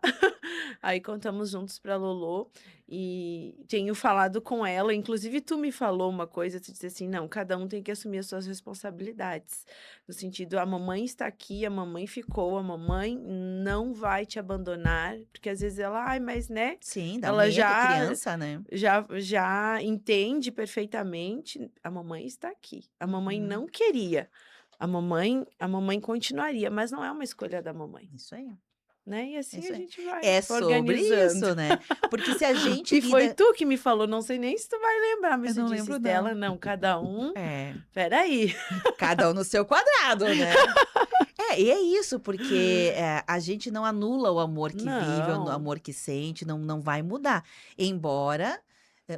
Aí contamos juntos pra Lolô e tenho falado com ela, inclusive tu me falou uma coisa, tu disse assim: "Não, cada um tem que assumir as suas responsabilidades", no sentido, a mamãe está aqui, a mamãe ficou, a mamãe não vai te abandonar, porque às vezes ela: "Ai, mas né", Sim, dá ela medo, já criança, né. já entende perfeitamente, a mamãe está aqui, a mamãe Uhum. não queria, a mamãe continuaria, mas não é uma escolha da mamãe. Isso aí, Né, e assim isso a aí. gente vai É sobre organizando. isso, né. Porque se a gente E foi lida tu que me falou, não sei nem se tu vai lembrar, mas eu você não disse: lembro "Estela, não. não, cada um É, espera aí". cada um no seu quadrado, né. É, e é isso, porque, a gente não anula o amor que vive, o Não. amor que sente, não vai mudar. Embora,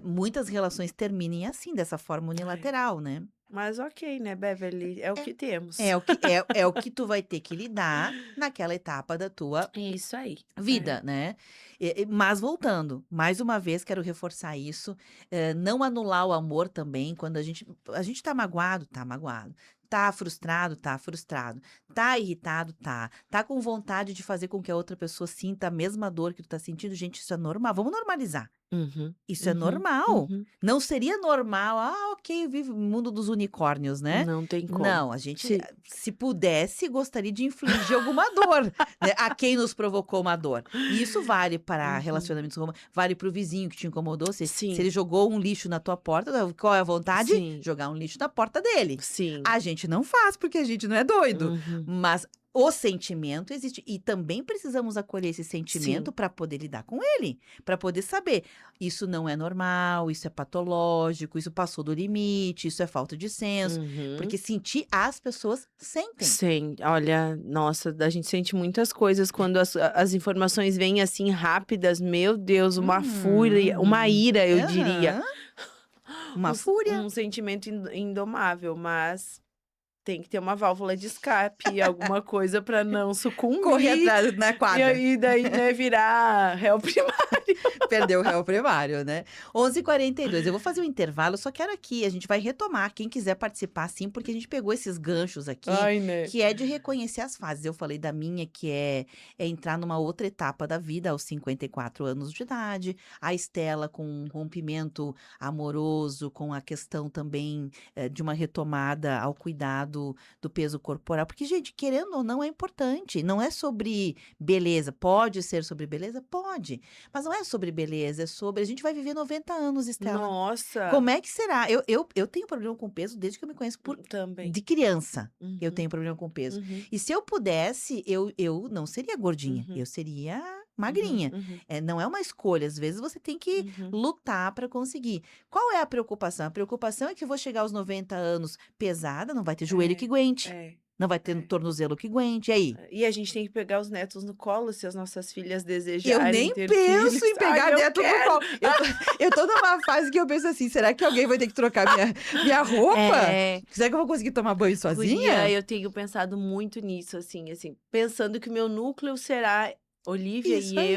muitas relações terminem assim, dessa forma Ai, unilateral, né. Mas ok, né, Beverly, é o que temos. É o que tu vai ter que lidar naquela etapa da tua Isso aí. vida, né. Mas voltando, mais uma vez quero reforçar isso, não anular o amor também quando a gente tá magoado, tá frustrado, tá irritado, tá com vontade de fazer com que a outra pessoa sinta a mesma dor que tu tá sentindo, gente, isso é normal, vamos normalizar. Uhum, Isso é uhum, normal. uhum. Não seria normal, ok, vive o mundo dos unicórnios, né. Não tem como. Não, a gente, Se se pudesse, gostaria de infligir alguma dor, né, a quem nos provocou uma dor. E isso vale para Uhum. relacionamentos vale para o vizinho que te incomodou, se Sim, ele jogou um lixo na tua porta, qual é a vontade? sim, Jogar um lixo na porta dele. sim. A gente não faz, porque a gente não é doido, Uhum. mas o sentimento existe e também precisamos acolher esse sentimento Sim. para poder lidar com ele, para poder saber, isso não é normal, isso é patológico, isso passou do limite, isso é falta de senso, Uhum. porque sentir as pessoas sentem. Olha, nossa, a gente sente muitas coisas quando as informações vêm assim rápidas, meu Deus, uma fúria, uma Uhum. ira, eu diria. Aham. Uma fúria. Um sentimento indomável, mas tem que ter uma válvula de escape, alguma coisa para não Correr sucumbir, atrás na e quadra. aí daí, né, virar réu primário. Perdeu o réu primário, né. 11h42, eu vou fazer um intervalo, só quero aqui, a gente vai retomar, quem quiser participar sim, porque a gente pegou esses ganchos aqui, Ai, né. que é de reconhecer as fases. Eu falei da minha, que é entrar numa outra etapa da vida aos 54 anos de idade, a Estela com um rompimento amoroso, com a questão também, de uma retomada ao cuidado do peso corporal, porque gente, querendo ou não, é importante, não é sobre beleza, pode ser sobre beleza? Pode, mas não é sobre beleza, é sobre a gente vai viver 90 anos, Estela. Nossa, Como é que será? Eu tenho problema com peso desde que eu me conheço também. de criança, eu Uhum, tenho problema com peso. uhum, E se eu pudesse, eu não seria gordinha, eu uhum, seria uhum, magrinha. uhum, Não é uma escolha, às vezes você tem que uhum. lutar para conseguir. Qual é a preocupação? A preocupação é que eu vou chegar aos 90 anos pesada, não vai ter joelho que É, aguente, é, não vai ter é. tornozelo que aguente, e aí? E a gente tem que pegar os netos no colo se as nossas filhas Eu desejarem nem ter filhos. penso em Ai, pegar eu neto no quero! colo. Eu tô numa fase que eu penso assim: "Será que alguém vai ter que trocar minha roupa? É, Será que eu vou conseguir tomar banho guria, sozinha?" eu tenho pensado muito nisso, assim, pensando que o meu núcleo será Olivia Isso e aí.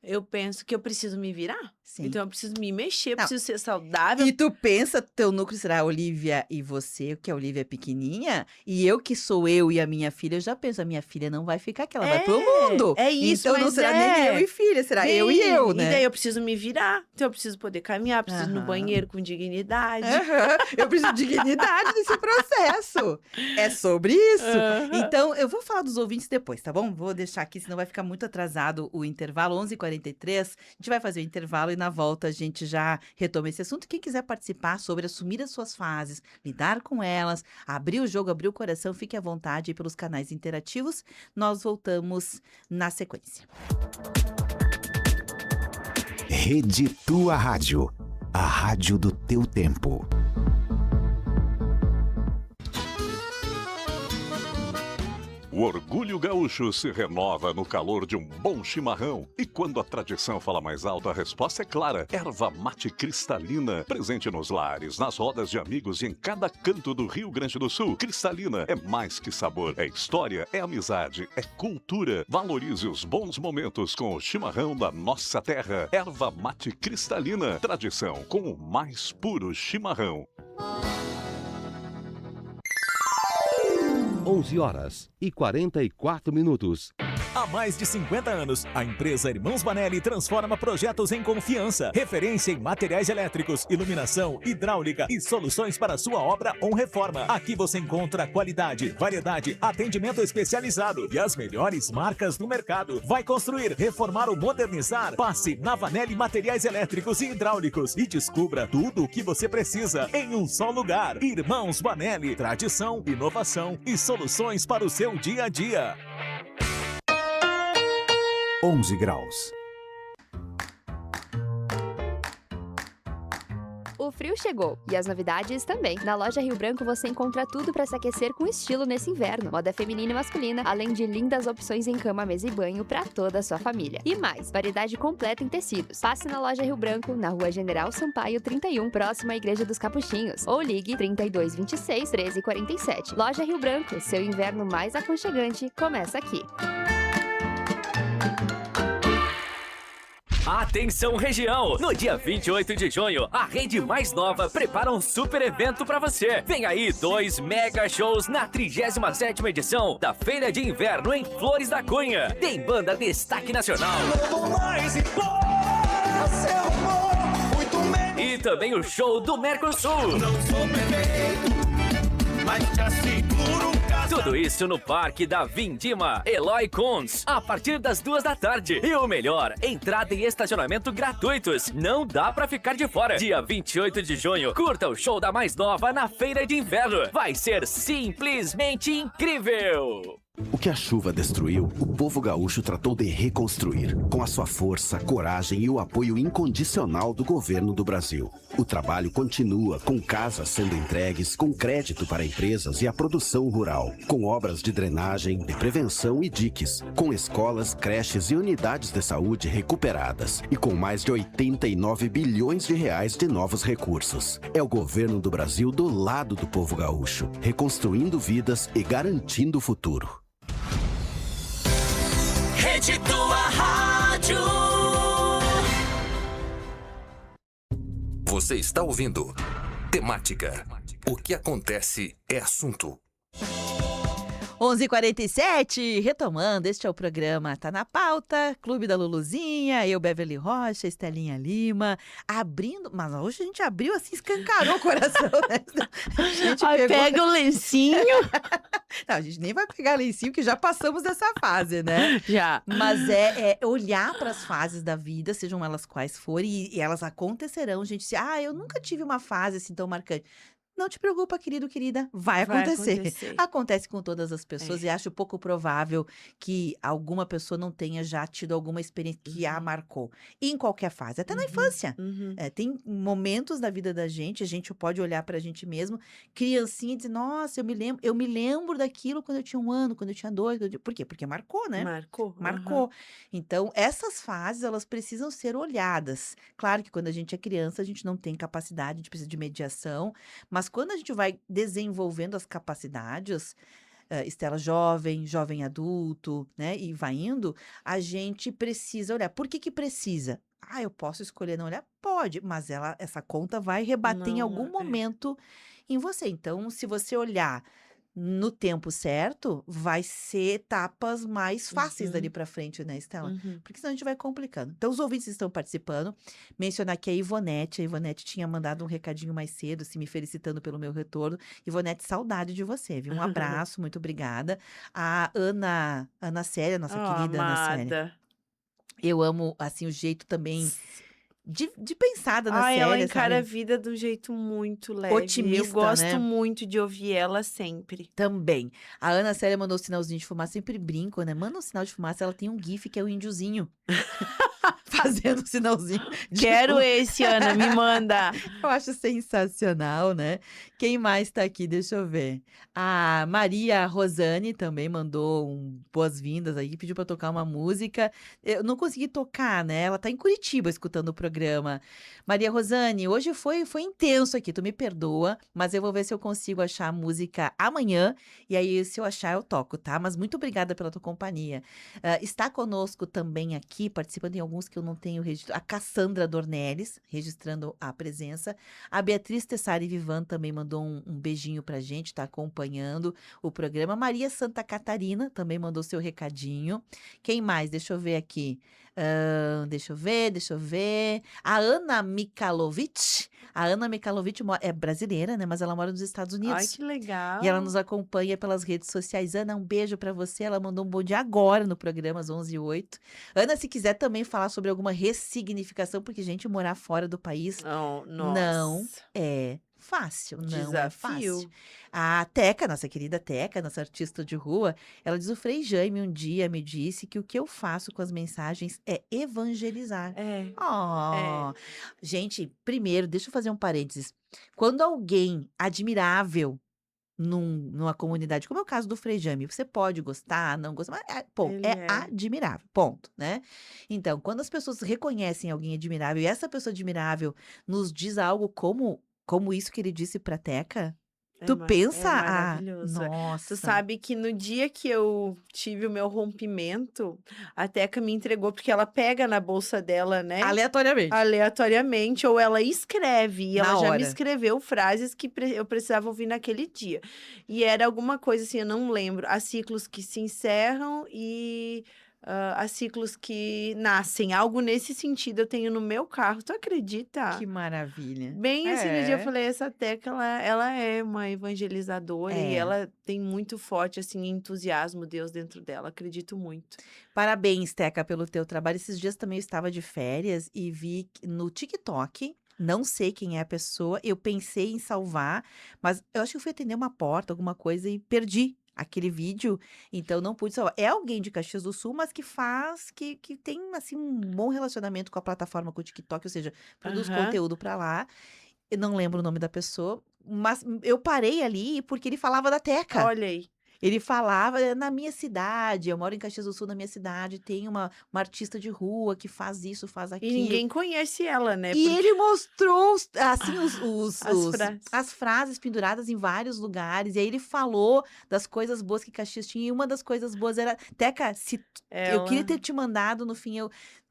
eu penso que eu preciso me virar. Sim. Então eu preciso me mexer, eu Não, preciso ser saudável. e tu pensa, teu núcleo será a Olivia e você, que a Olivia é pequenininha, e eu que sou eu e a minha filha, eu já penso: "A minha filha não vai ficar aqui, ela vai para o mundo". É isso, Então não mas será nem eu e filha, será eu e eu, bem, e daí né. eu preciso me virar, então eu preciso poder caminhar, preciso ir no Aham. banheiro com dignidade. Aham. Eu preciso de dignidade nesse processo. É sobre isso. Aham. Então, eu vou falar dos ouvintes depois, tá bom? Vou deixar aqui, senão vai ficar muito atrasado o intervalo. 11h43, a gente vai fazer o intervalo e na volta a gente já retoma esse assunto. Quem quiser participar sobre assumir as suas fases, lidar com elas, abrir o jogo, abrir o coração, fique à vontade aí pelos canais interativos. Nós voltamos na sequência. Rede Tua Rádio, a rádio do teu tempo. O orgulho gaúcho se renova no calor de um bom chimarrão. E quando a tradição fala mais alto, a resposta é clara. Erva mate cristalina, presente nos lares, nas rodas de amigos e em cada canto do Rio Grande do Sul. Cristalina é mais que sabor, é história, é amizade, é cultura. Valorize os bons momentos com o chimarrão da nossa terra. Erva mate cristalina, tradição com o mais puro chimarrão. 11h44. Há mais de 50 anos, a empresa Irmãos Banelli transforma projetos em confiança. Referência em materiais elétricos, iluminação, hidráulica e soluções para sua obra ou reforma. Aqui você encontra qualidade, variedade, atendimento especializado e as melhores marcas do mercado. Vai construir, reformar ou modernizar? Passe na Banelli Materiais Elétricos e Hidráulicos e descubra tudo o que você precisa em um só lugar. Irmãos Banelli, tradição, inovação e soluções para o seu dia a dia. 11 graus. O frio chegou e as novidades também. Na loja Rio Branco você encontra tudo para se aquecer com estilo nesse inverno. Moda feminina e masculina, além de lindas opções em cama, mesa e banho para toda a sua família. E mais, variedade completa em tecidos. Passe na loja Rio Branco, na Rua General Sampaio 31, próximo à Igreja dos Capuchinhos. Ou ligue 3226 1347. Loja Rio Branco, seu inverno mais aconchegante começa aqui. Atenção região! No dia 28 de junho, a Rede Mais Nova prepara um super evento pra você. Vem aí 2 mega shows na 37ª edição da Feira de Inverno em Flores da Cunha. Tem banda Destaque Nacional. E também o show do Mercosul. Não sou perfeito, mas te asseguro um casamento. Tudo isso no Parque da Vindima, Eloy Kunz, a partir das 2h. E o melhor, entrada e estacionamento gratuitos. Não dá pra ficar de fora. Dia 28 de junho, curta o show da Mais Nova na Feira de Inverno. Vai ser simplesmente incrível! O que a chuva destruiu, o povo gaúcho tratou de reconstruir, com a sua força, coragem e o apoio incondicional do governo do Brasil. O trabalho continua, com casas sendo entregues, com crédito para empresas e a produção rural, com obras de drenagem, de prevenção e diques, com escolas, creches e unidades de saúde recuperadas e com mais de 89 bilhões de reais de novos recursos. É o governo do Brasil do lado do povo gaúcho, reconstruindo vidas e garantindo o futuro. Rede Tua Rádio. Você está ouvindo Temática. O que acontece é assunto. 11h47, retomando, este é o programa Tá na Pauta, Clube da Luluzinha, eu, Beverly Rocha, Estelinha Lima, abrindo, mas hoje a gente abriu assim, escancarou o coração, né? A gente Pega o lencinho. Não, a gente nem vai pegar lencinho, que já passamos dessa fase, né? Já. Mas é olhar para as fases da vida, sejam elas quais forem, e elas acontecerão, gente. Eu nunca tive uma fase assim tão marcante. Não te preocupa, querido, querida, vai acontecer. Acontece com todas as pessoas e acho pouco provável que alguma pessoa não tenha já tido alguma experiência que a marcou. E em qualquer fase, até na infância. Tem momentos da vida da gente, a gente pode olhar pra gente mesmo, criancinha, e dizer, nossa, eu me lembro daquilo quando eu tinha 1 ano, quando eu tinha 2. Por quê? Porque marcou, né? Marcou. Então, essas fases, elas precisam ser olhadas. Claro que quando a gente é criança, a gente não tem capacidade, a gente precisa de mediação, mas quando a gente vai desenvolvendo as capacidades, Estela jovem adulto, né, e vai indo, a gente precisa olhar. Por que precisa? Eu posso escolher não olhar? Pode, mas essa conta vai rebater em algum momento em você. Então, se você olhar no tempo certo, vai ser etapas mais fáceis dali pra frente, né, Estela? Porque senão a gente vai complicando. Então, os ouvintes estão participando. Mencionar aqui a Ivonete tinha mandado um recadinho mais cedo, assim, me felicitando pelo meu retorno. Ivonete, saudade de você, viu? Um abraço, muito obrigada. A Ana Célia, nossa querida Ana Célia. Eu amo, assim, o jeito também de pensar da Ana Célia, ela encara a sabe? vida de um jeito muito leve. Otimista, Eu gosto né? muito de ouvir ela sempre. Também. A Ana Célia mandou um sinalzinho de fumaça, sempre brinco, né? Manda um sinal de fumaça, ela tem um gif que é o índiozinho. Fazendo um sinalzinho. Quero esse, Ana, me manda. Eu acho sensacional, né? Quem mais tá aqui? Deixa eu ver. A Maria Rosane também mandou boas-vindas aí, pediu pra tocar uma música. Eu não consegui tocar, né? Ela tá em Curitiba escutando o programa. Maria Rosane, hoje foi intenso aqui, tu me perdoa, mas eu vou ver se eu consigo achar a música amanhã, e aí se eu achar eu toco, tá? Mas muito obrigada pela tua companhia. Está conosco também aqui, participando em alguns que eu não tenho registro, a Cassandra Dornelles, registrando a presença. A Beatriz Tessari Vivan também mandou um beijinho pra gente, tá acompanhando o programa. Maria Santa Catarina também mandou seu recadinho. Quem mais? Deixa eu ver aqui. Deixa eu ver. A Ana Mikhailovic. A Ana Mikhailovic é brasileira, né? Mas ela mora nos Estados Unidos. Ai, que legal. E ela nos acompanha pelas redes sociais. Ana, um beijo pra você. Ela mandou um bom dia agora no programa, às 11h08. Ana, se quiser também falar sobre alguma ressignificação, porque, gente, morar fora do país Nossa. não é fácil, não é fácil. Desafio. A Teca, nossa querida Teca, nossa artista de rua, ela diz: o Frei Jaime um dia me disse que o que eu faço com as mensagens é evangelizar. É, Oh, gente, primeiro, deixa eu fazer um parênteses. Quando alguém admirável numa comunidade, como é o caso do Frei Jaime, você pode gostar, não gostar, mas ele é é. admirável, ponto, né? Então, quando as pessoas reconhecem alguém admirável e essa pessoa admirável nos diz algo como isso que ele disse pra Teca, tu pensa É maravilhoso. Tu nossa, sabe que no dia que eu tive o meu rompimento, a Teca me entregou, porque ela pega na bolsa dela, né? Aleatoriamente, ou ela escreve, e Na ela já me hora. escreveu frases que eu precisava ouvir naquele dia. E era alguma coisa assim, eu não lembro. Há ciclos que se encerram e há ciclos que nascem. Algo nesse sentido eu tenho no meu carro. Tu acredita? Que maravilha. Bem assim, no dia eu É. falei, essa Teca, ela é uma evangelizadora e É. ela tem muito forte, assim, entusiasmo, Deus dentro dela. Acredito muito. Parabéns, Teca, pelo teu trabalho. Esses dias também eu estava de férias e vi no TikTok, não sei quem é a pessoa, eu pensei em salvar, mas eu acho que eu fui atender uma porta, alguma coisa, e perdi aquele vídeo, então não pude salvar. É alguém de Caxias do Sul, mas que tem, assim, um bom relacionamento com a plataforma, com o TikTok, ou seja, produz Aham. conteúdo pra lá. Eu não lembro o nome da pessoa, mas eu parei ali porque ele falava da Teca. Olha aí. Ele falava: na minha cidade, eu moro em Caxias do Sul, na minha cidade tem uma artista de rua que faz isso, faz E aquilo. ninguém conhece ela, né? E Porque ele mostrou, assim, as frases. as frases penduradas em vários lugares. E aí ele falou das coisas boas que Caxias tinha. E uma das coisas boas era... Teca, eu queria Ela. ter te mandado no fim.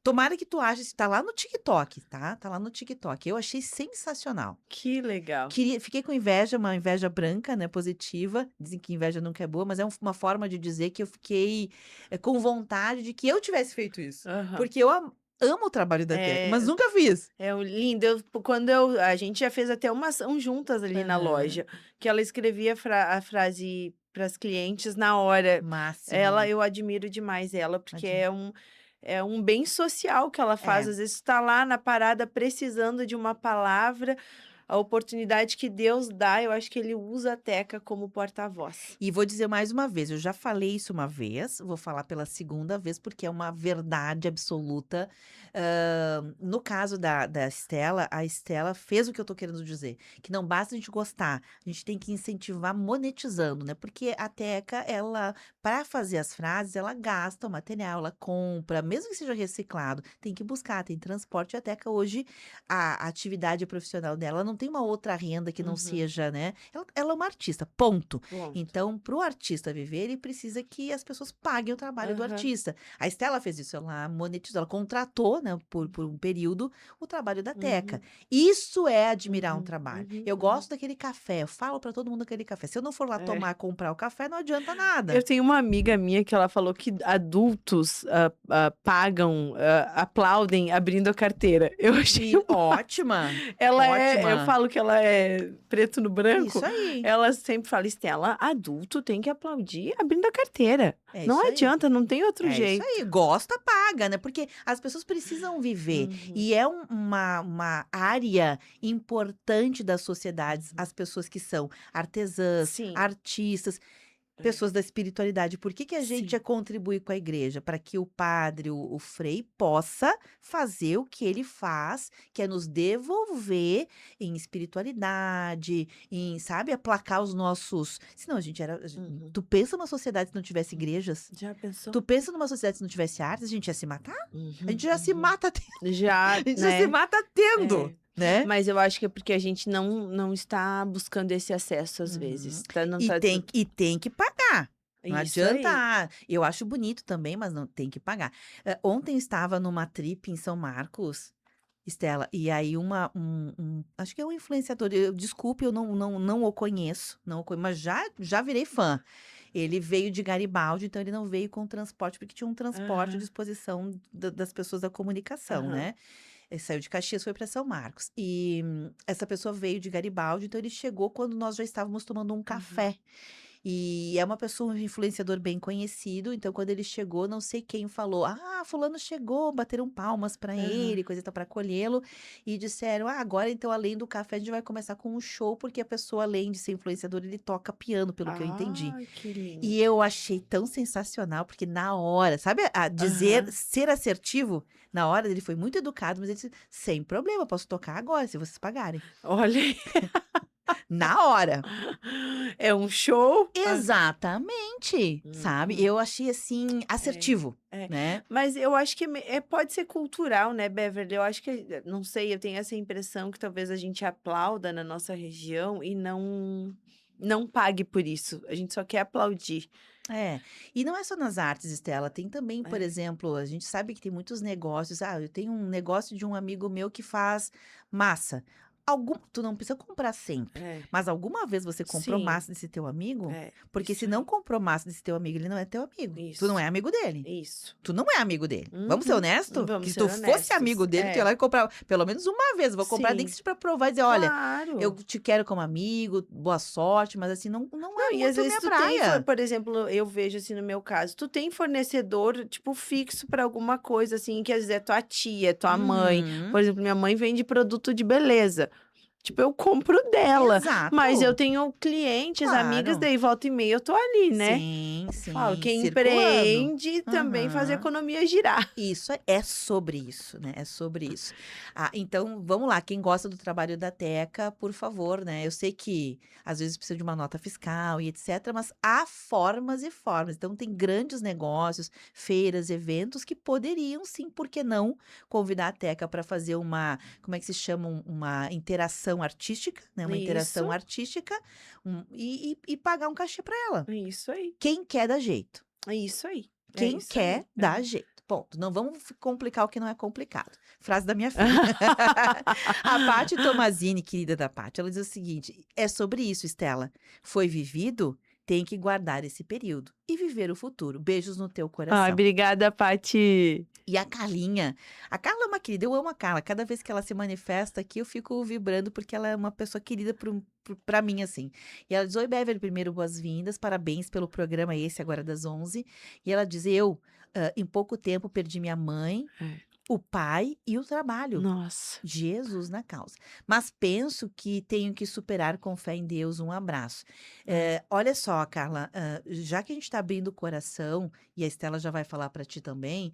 Tomara que tu ache, tá lá no TikTok, tá? Tá lá no TikTok. Eu achei sensacional. Que legal. Fiquei com inveja, uma inveja branca, né, positiva. Dizem que inveja nunca é boa, mas é uma forma de dizer que eu fiquei com vontade de que eu tivesse feito isso. Aham. Porque eu amo o trabalho da Teca, mas nunca fiz. É lindo. A gente já fez até uma ação juntas ali na Aham. loja, que ela escrevia a frase para as clientes na hora. Máximo. Eu admiro demais ela, porque Admiro. é um bem social que ela faz. É. Às vezes está lá na parada precisando de uma palavra, a oportunidade que Deus dá, eu acho que ele usa a Teca como porta-voz. E vou dizer mais uma vez, eu já falei isso uma vez, vou falar pela segunda vez, porque é uma verdade absoluta. No caso da Estela, a Estela fez o que eu tô querendo dizer, que não basta a gente gostar, a gente tem que incentivar monetizando, né? Porque a Teca, ela, para fazer as frases, ela gasta o material, ela compra, mesmo que seja reciclado, tem que buscar, tem transporte. E a Teca hoje, a atividade profissional dela não tem uma outra renda que não seja, né? Ela é uma artista, ponto. Então, para o artista viver, ele precisa que as pessoas paguem o trabalho do artista. A Estela fez isso, ela monetizou, ela contratou, né, por um período, o trabalho da Teca. Isso é admirar um trabalho. Eu gosto daquele café, eu falo para todo mundo daquele café. Se eu não for lá comprar o café, não adianta nada. Eu tenho uma amiga minha que ela falou que adultos pagam, aplaudem abrindo a carteira. Eu achei ótima. Ela ótima. eu falo que ela é preto no branco. Isso aí. Ela sempre fala, Estela, adulto tem que aplaudir abrindo a carteira. É Não isso aí. adianta, não tem outro jeito. Isso aí, gosta, paga, né? Porque as pessoas precisam viver. E é uma área importante das sociedades, as pessoas que são artesãs, Sim. artistas, pessoas da espiritualidade. Por que a gente Sim. contribui com a igreja? Para que o padre, o frei, possa fazer o que ele faz, que é nos devolver em espiritualidade, em, sabe, aplacar os nossos... Senão a gente era... Tu pensa numa sociedade se não tivesse igrejas? Já pensou? Tu pensa numa sociedade se não tivesse artes, a gente ia se matar? A gente já se mata tendo. Já, A gente né? já se mata tendo, né? Mas eu acho que é porque a gente não está buscando esse acesso às vezes. E tem que pagar. Não Isso adianta. Eu acho bonito também, mas não tem que pagar. Ontem eu estava numa trip em São Marcos, Estela, e aí acho que é um influenciador, desculpe, eu não o conheço, mas já virei fã. Ele veio de Garibaldi, então ele não veio com transporte, porque tinha um transporte à disposição das pessoas da comunicação, né? Ele saiu de Caxias, foi para São Marcos. E essa pessoa veio de Garibaldi, então ele chegou quando nós já estávamos tomando um café. E é uma pessoa, um influenciador bem conhecido, então quando ele chegou, não sei quem falou: "Ah, fulano chegou", bateram palmas para Aham. ele, coisa e tal, pra acolhê-lo, e disseram: "Ah, agora então além do café a gente vai começar com um show, porque a pessoa além de ser influenciador, ele toca piano", pelo que eu entendi. Ai, que lindo. E eu achei tão sensacional, porque na hora, sabe a dizer, Aham. ser assertivo? Na hora ele foi muito educado, mas ele disse: "Sem problema, posso tocar agora, se vocês pagarem". Olha aí. Na hora. É um show? Exatamente, sabe. Uhum. Eu achei, assim, assertivo, É. né. Mas eu acho que pode ser cultural, né, Beverly? Eu acho que, não sei, eu tenho essa impressão que talvez a gente aplauda na nossa região e não pague por isso. A gente só quer aplaudir. É. E não é só nas artes, Estela, tem também, por É. exemplo, a gente sabe que tem muitos negócios. Ah, eu tenho um negócio de um amigo meu que faz massa. Tu não precisa comprar sempre, É. mas alguma vez você comprou Sim. massa desse teu amigo? É. Porque Isso se não aí. comprou massa desse teu amigo, ele não é teu amigo. Tu não Isso. é amigo dele. Isso. Tu não é amigo dele. Vamos ser Uhum. honesto? Que Vamos se ser tu fosse amigo honestos. dele, tu ia lá e comprava pelo menos uma vez. Vou comprar nem que Sim. seja pra provar e dizer: "Olha, eu Claro. te quero como amigo, boa sorte", mas assim, não é Não, e às muito vezes minha tu tem, praia. por exemplo, eu vejo assim no meu caso, tu tem fornecedor, tipo, fixo para alguma coisa, assim, que às vezes é tua tia, tua mãe. Uhum. Por exemplo, minha mãe vende produto de beleza. Tipo, eu compro dela, mas eu Exato. tenho clientes, amigas, Claro. daí volta e meia eu tô ali, né? Sim, Falo, sim, quem circulando. empreende também faz a Aham. economia girar. Isso é sobre isso, né, é sobre isso. Ah, então vamos lá, quem gosta do trabalho da Teca, por favor, né, eu sei que às vezes precisa de uma nota fiscal e etcétera, mas há formas e formas. Então tem grandes negócios, feiras, eventos que poderiam sim, por que não, convidar a Teca para fazer uma, como é que se chama? Uma interação artística, né, uma interação Isso, artística, e pagar um cachê para ela. isso aí, Quem quer dá jeito. isso aí, é Quem isso quer aí. dá jeito. Ponto. Não vamos complicar o que não é complicado. Frase da minha filha. A Paty Tomazini, querida da Paty, ela diz o seguinte: é sobre isso, Estela. Foi vivido, tem que guardar esse período e viver o futuro. Beijos no teu Ai, coração. obrigada, Paty. E a Carla é uma querida, eu amo a Carla. Cada vez que ela se manifesta aqui, eu fico vibrando, porque ela é uma pessoa querida pra mim, assim. E ela diz: Oi, Beverly, primeiro, boas-vindas, parabéns pelo programa esse, agora das 11. E ela diz: em pouco tempo, perdi minha mãe, É. o pai e o trabalho. Nossa. Jesus na causa. Mas penso que tenho que superar com fé em Deus. Um abraço. É. Olha só, Carla, já que a gente está abrindo o coração, e a Estela já vai falar para ti também,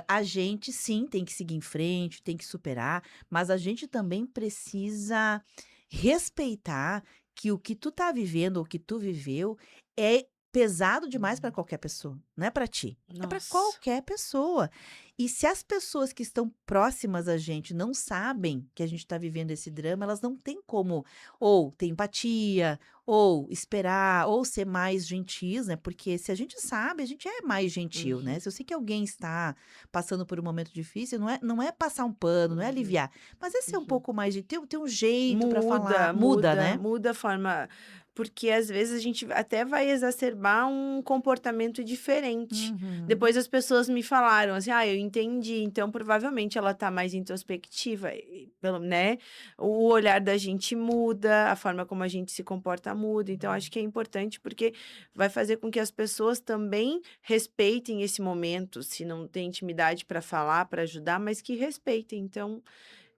a gente sim tem que seguir em frente, tem que superar, mas a gente também precisa respeitar que o que tu tá vivendo, ou o que tu viveu, é pesado demais para qualquer pessoa, não é para ti, é para Nossa. qualquer pessoa. E se as pessoas que estão próximas a gente não sabem que a gente está vivendo esse drama, elas não têm como ou ter empatia, ou esperar, ou ser mais gentis, né? Porque se a gente sabe, a gente é mais gentil, né? Uhum, Se eu sei que alguém está passando por um momento difícil, não é passar um pano, não é uhum, aliviar, mas é ser um uhum. pouco mais gentil, ter um jeito para falar, Muda, muda, muda, né? muda a forma, porque às vezes a gente até vai exacerbar um comportamento diferente. Uhum. Depois as pessoas me falaram assim: "Ah, eu entendi, então provavelmente ela tá mais introspectiva", pelo né, o olhar da gente muda, a forma como a gente se comporta muda, então acho que é importante, porque vai fazer com que as pessoas também respeitem esse momento, se não tem intimidade para falar, para ajudar, mas que respeitem, então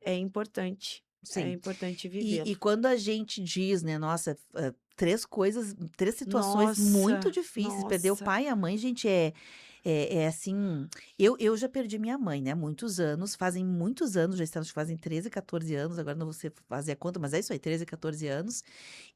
é Sim. importante E vivê-lo. quando a gente diz, né, nossa, 3 coisas, 3 situações muito Nossa, difíceis, perder o nossa. pai e a mãe, gente, é assim, eu já perdi minha mãe, né, muitos anos, fazem muitos anos, já estamos fazem 13, 14 anos, agora não vou fazer a conta, mas é isso aí, 13, 14 anos,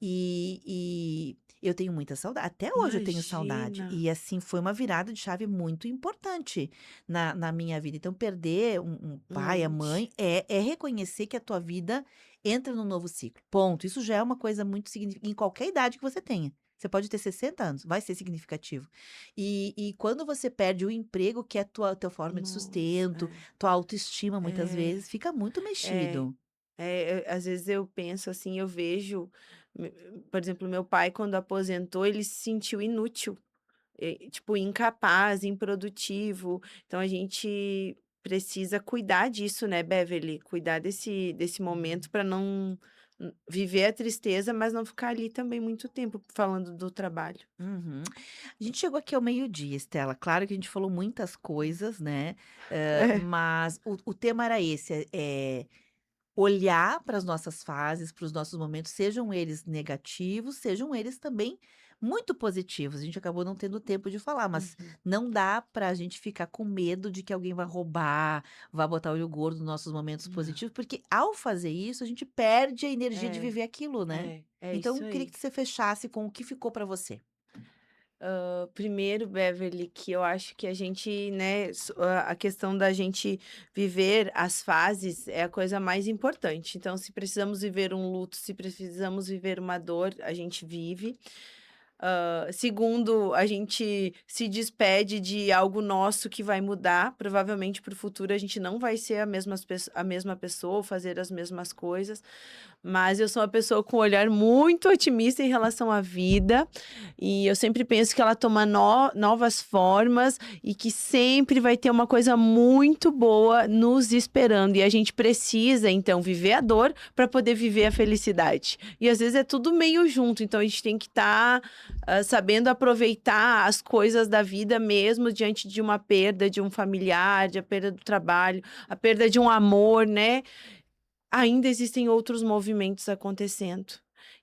e eu tenho muita saudade, até hoje eu tenho saudade, Imagina. e assim, foi uma virada de chave muito importante na minha vida. Então perder um pai, a Mente. mãe, é reconhecer que a tua vida entra num novo ciclo, ponto. Isso já é uma coisa muito significativa em qualquer idade que você tenha. Você pode ter 60 anos, vai ser significativo. E quando você perde o emprego, que é tua forma de Nossa, sustento, tua autoestima, muitas é, vezes, fica muito é, mexido. às vezes eu penso assim, eu vejo, me por exemplo, meu pai quando aposentou, ele se sentiu inútil, tipo, incapaz, improdutivo, então a gente precisa cuidar disso, né, Beverly? Cuidar desse momento para viver a tristeza, mas não ficar ali também muito tempo falando do trabalho. Uhum. A gente chegou aqui ao meio-dia, Estela. Claro que a gente falou muitas coisas, né? É, Mas o tema era esse: olhar para as nossas fases, para os nossos momentos, sejam eles negativos, sejam eles também muito positivos. A gente acabou não tendo tempo de falar, mas uhum. não dá para a gente ficar com medo de que alguém vai roubar, vai botar olho gordo nos nossos momentos Não. positivos, porque ao fazer isso, a gente perde a energia de É, viver aquilo, né? é Então, isso eu queria aí. que você fechasse com o que ficou para você. Primeiro, Beverly, que eu acho que a gente, né, a questão da gente viver as fases é a coisa mais importante. Então, se precisamos viver um luto, se precisamos viver uma dor, a gente vive. Segundo, a gente se despede de algo nosso que vai mudar. Provavelmente para o futuro a gente não vai ser a mesma pessoa, ou fazer as mesmas coisas. Mas eu sou uma pessoa com um olhar muito otimista em relação à vida. E eu sempre penso que ela toma novas formas e que sempre vai ter uma coisa muito boa nos esperando. E a gente precisa, então, viver a dor para poder viver a felicidade. E às vezes é tudo meio junto. Então a gente tem que estar sabendo aproveitar as coisas da vida mesmo diante de uma perda de um familiar, de a perda do trabalho, a perda de um amor, né? Ainda existem outros movimentos acontecendo.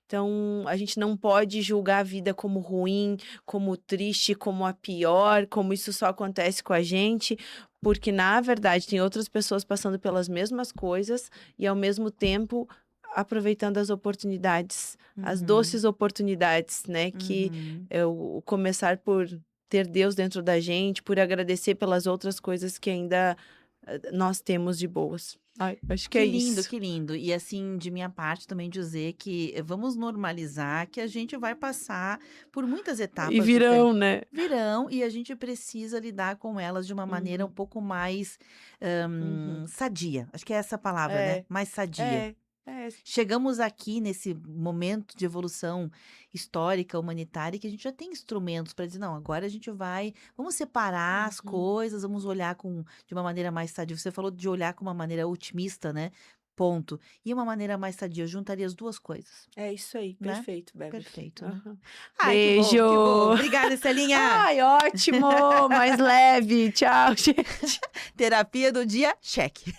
Então, a gente não pode julgar a vida como ruim, como triste, como a pior, como isso só acontece com a gente, porque na verdade tem outras pessoas passando pelas mesmas coisas e ao mesmo tempo aproveitando as oportunidades, as Uhum, doces oportunidades, né? Que uhum. é o começar por ter Deus dentro da gente, por agradecer pelas outras coisas que ainda nós temos de boas. Ai, acho que é Que lindo, isso. que lindo. E assim, de minha parte também dizer que vamos normalizar que a gente vai passar por muitas E etapas virão, diferentes. né? Virão e a gente precisa lidar com elas de uma maneira um Uhum, pouco mais uhum. sadia. Acho que é essa a palavra, né? É, Mais sadia. é, é. Chegamos aqui nesse momento de evolução histórica, humanitária, que a gente já tem instrumentos para dizer, não, agora a gente vamos separar as Uhum. coisas, vamos olhar de uma maneira mais sadia. Você falou de olhar com uma maneira otimista, né? Ponto. E uma maneira mais sadia, eu juntaria as duas coisas, É isso aí, né? perfeito, Beverly. Perfeito, né? Aham. Ai, que bom, Beijo! que bom. Obrigada, Estelinha. Ai, ótimo! Mais leve. Tchau, gente. Terapia do dia, cheque.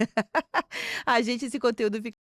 A gente, esse conteúdo fica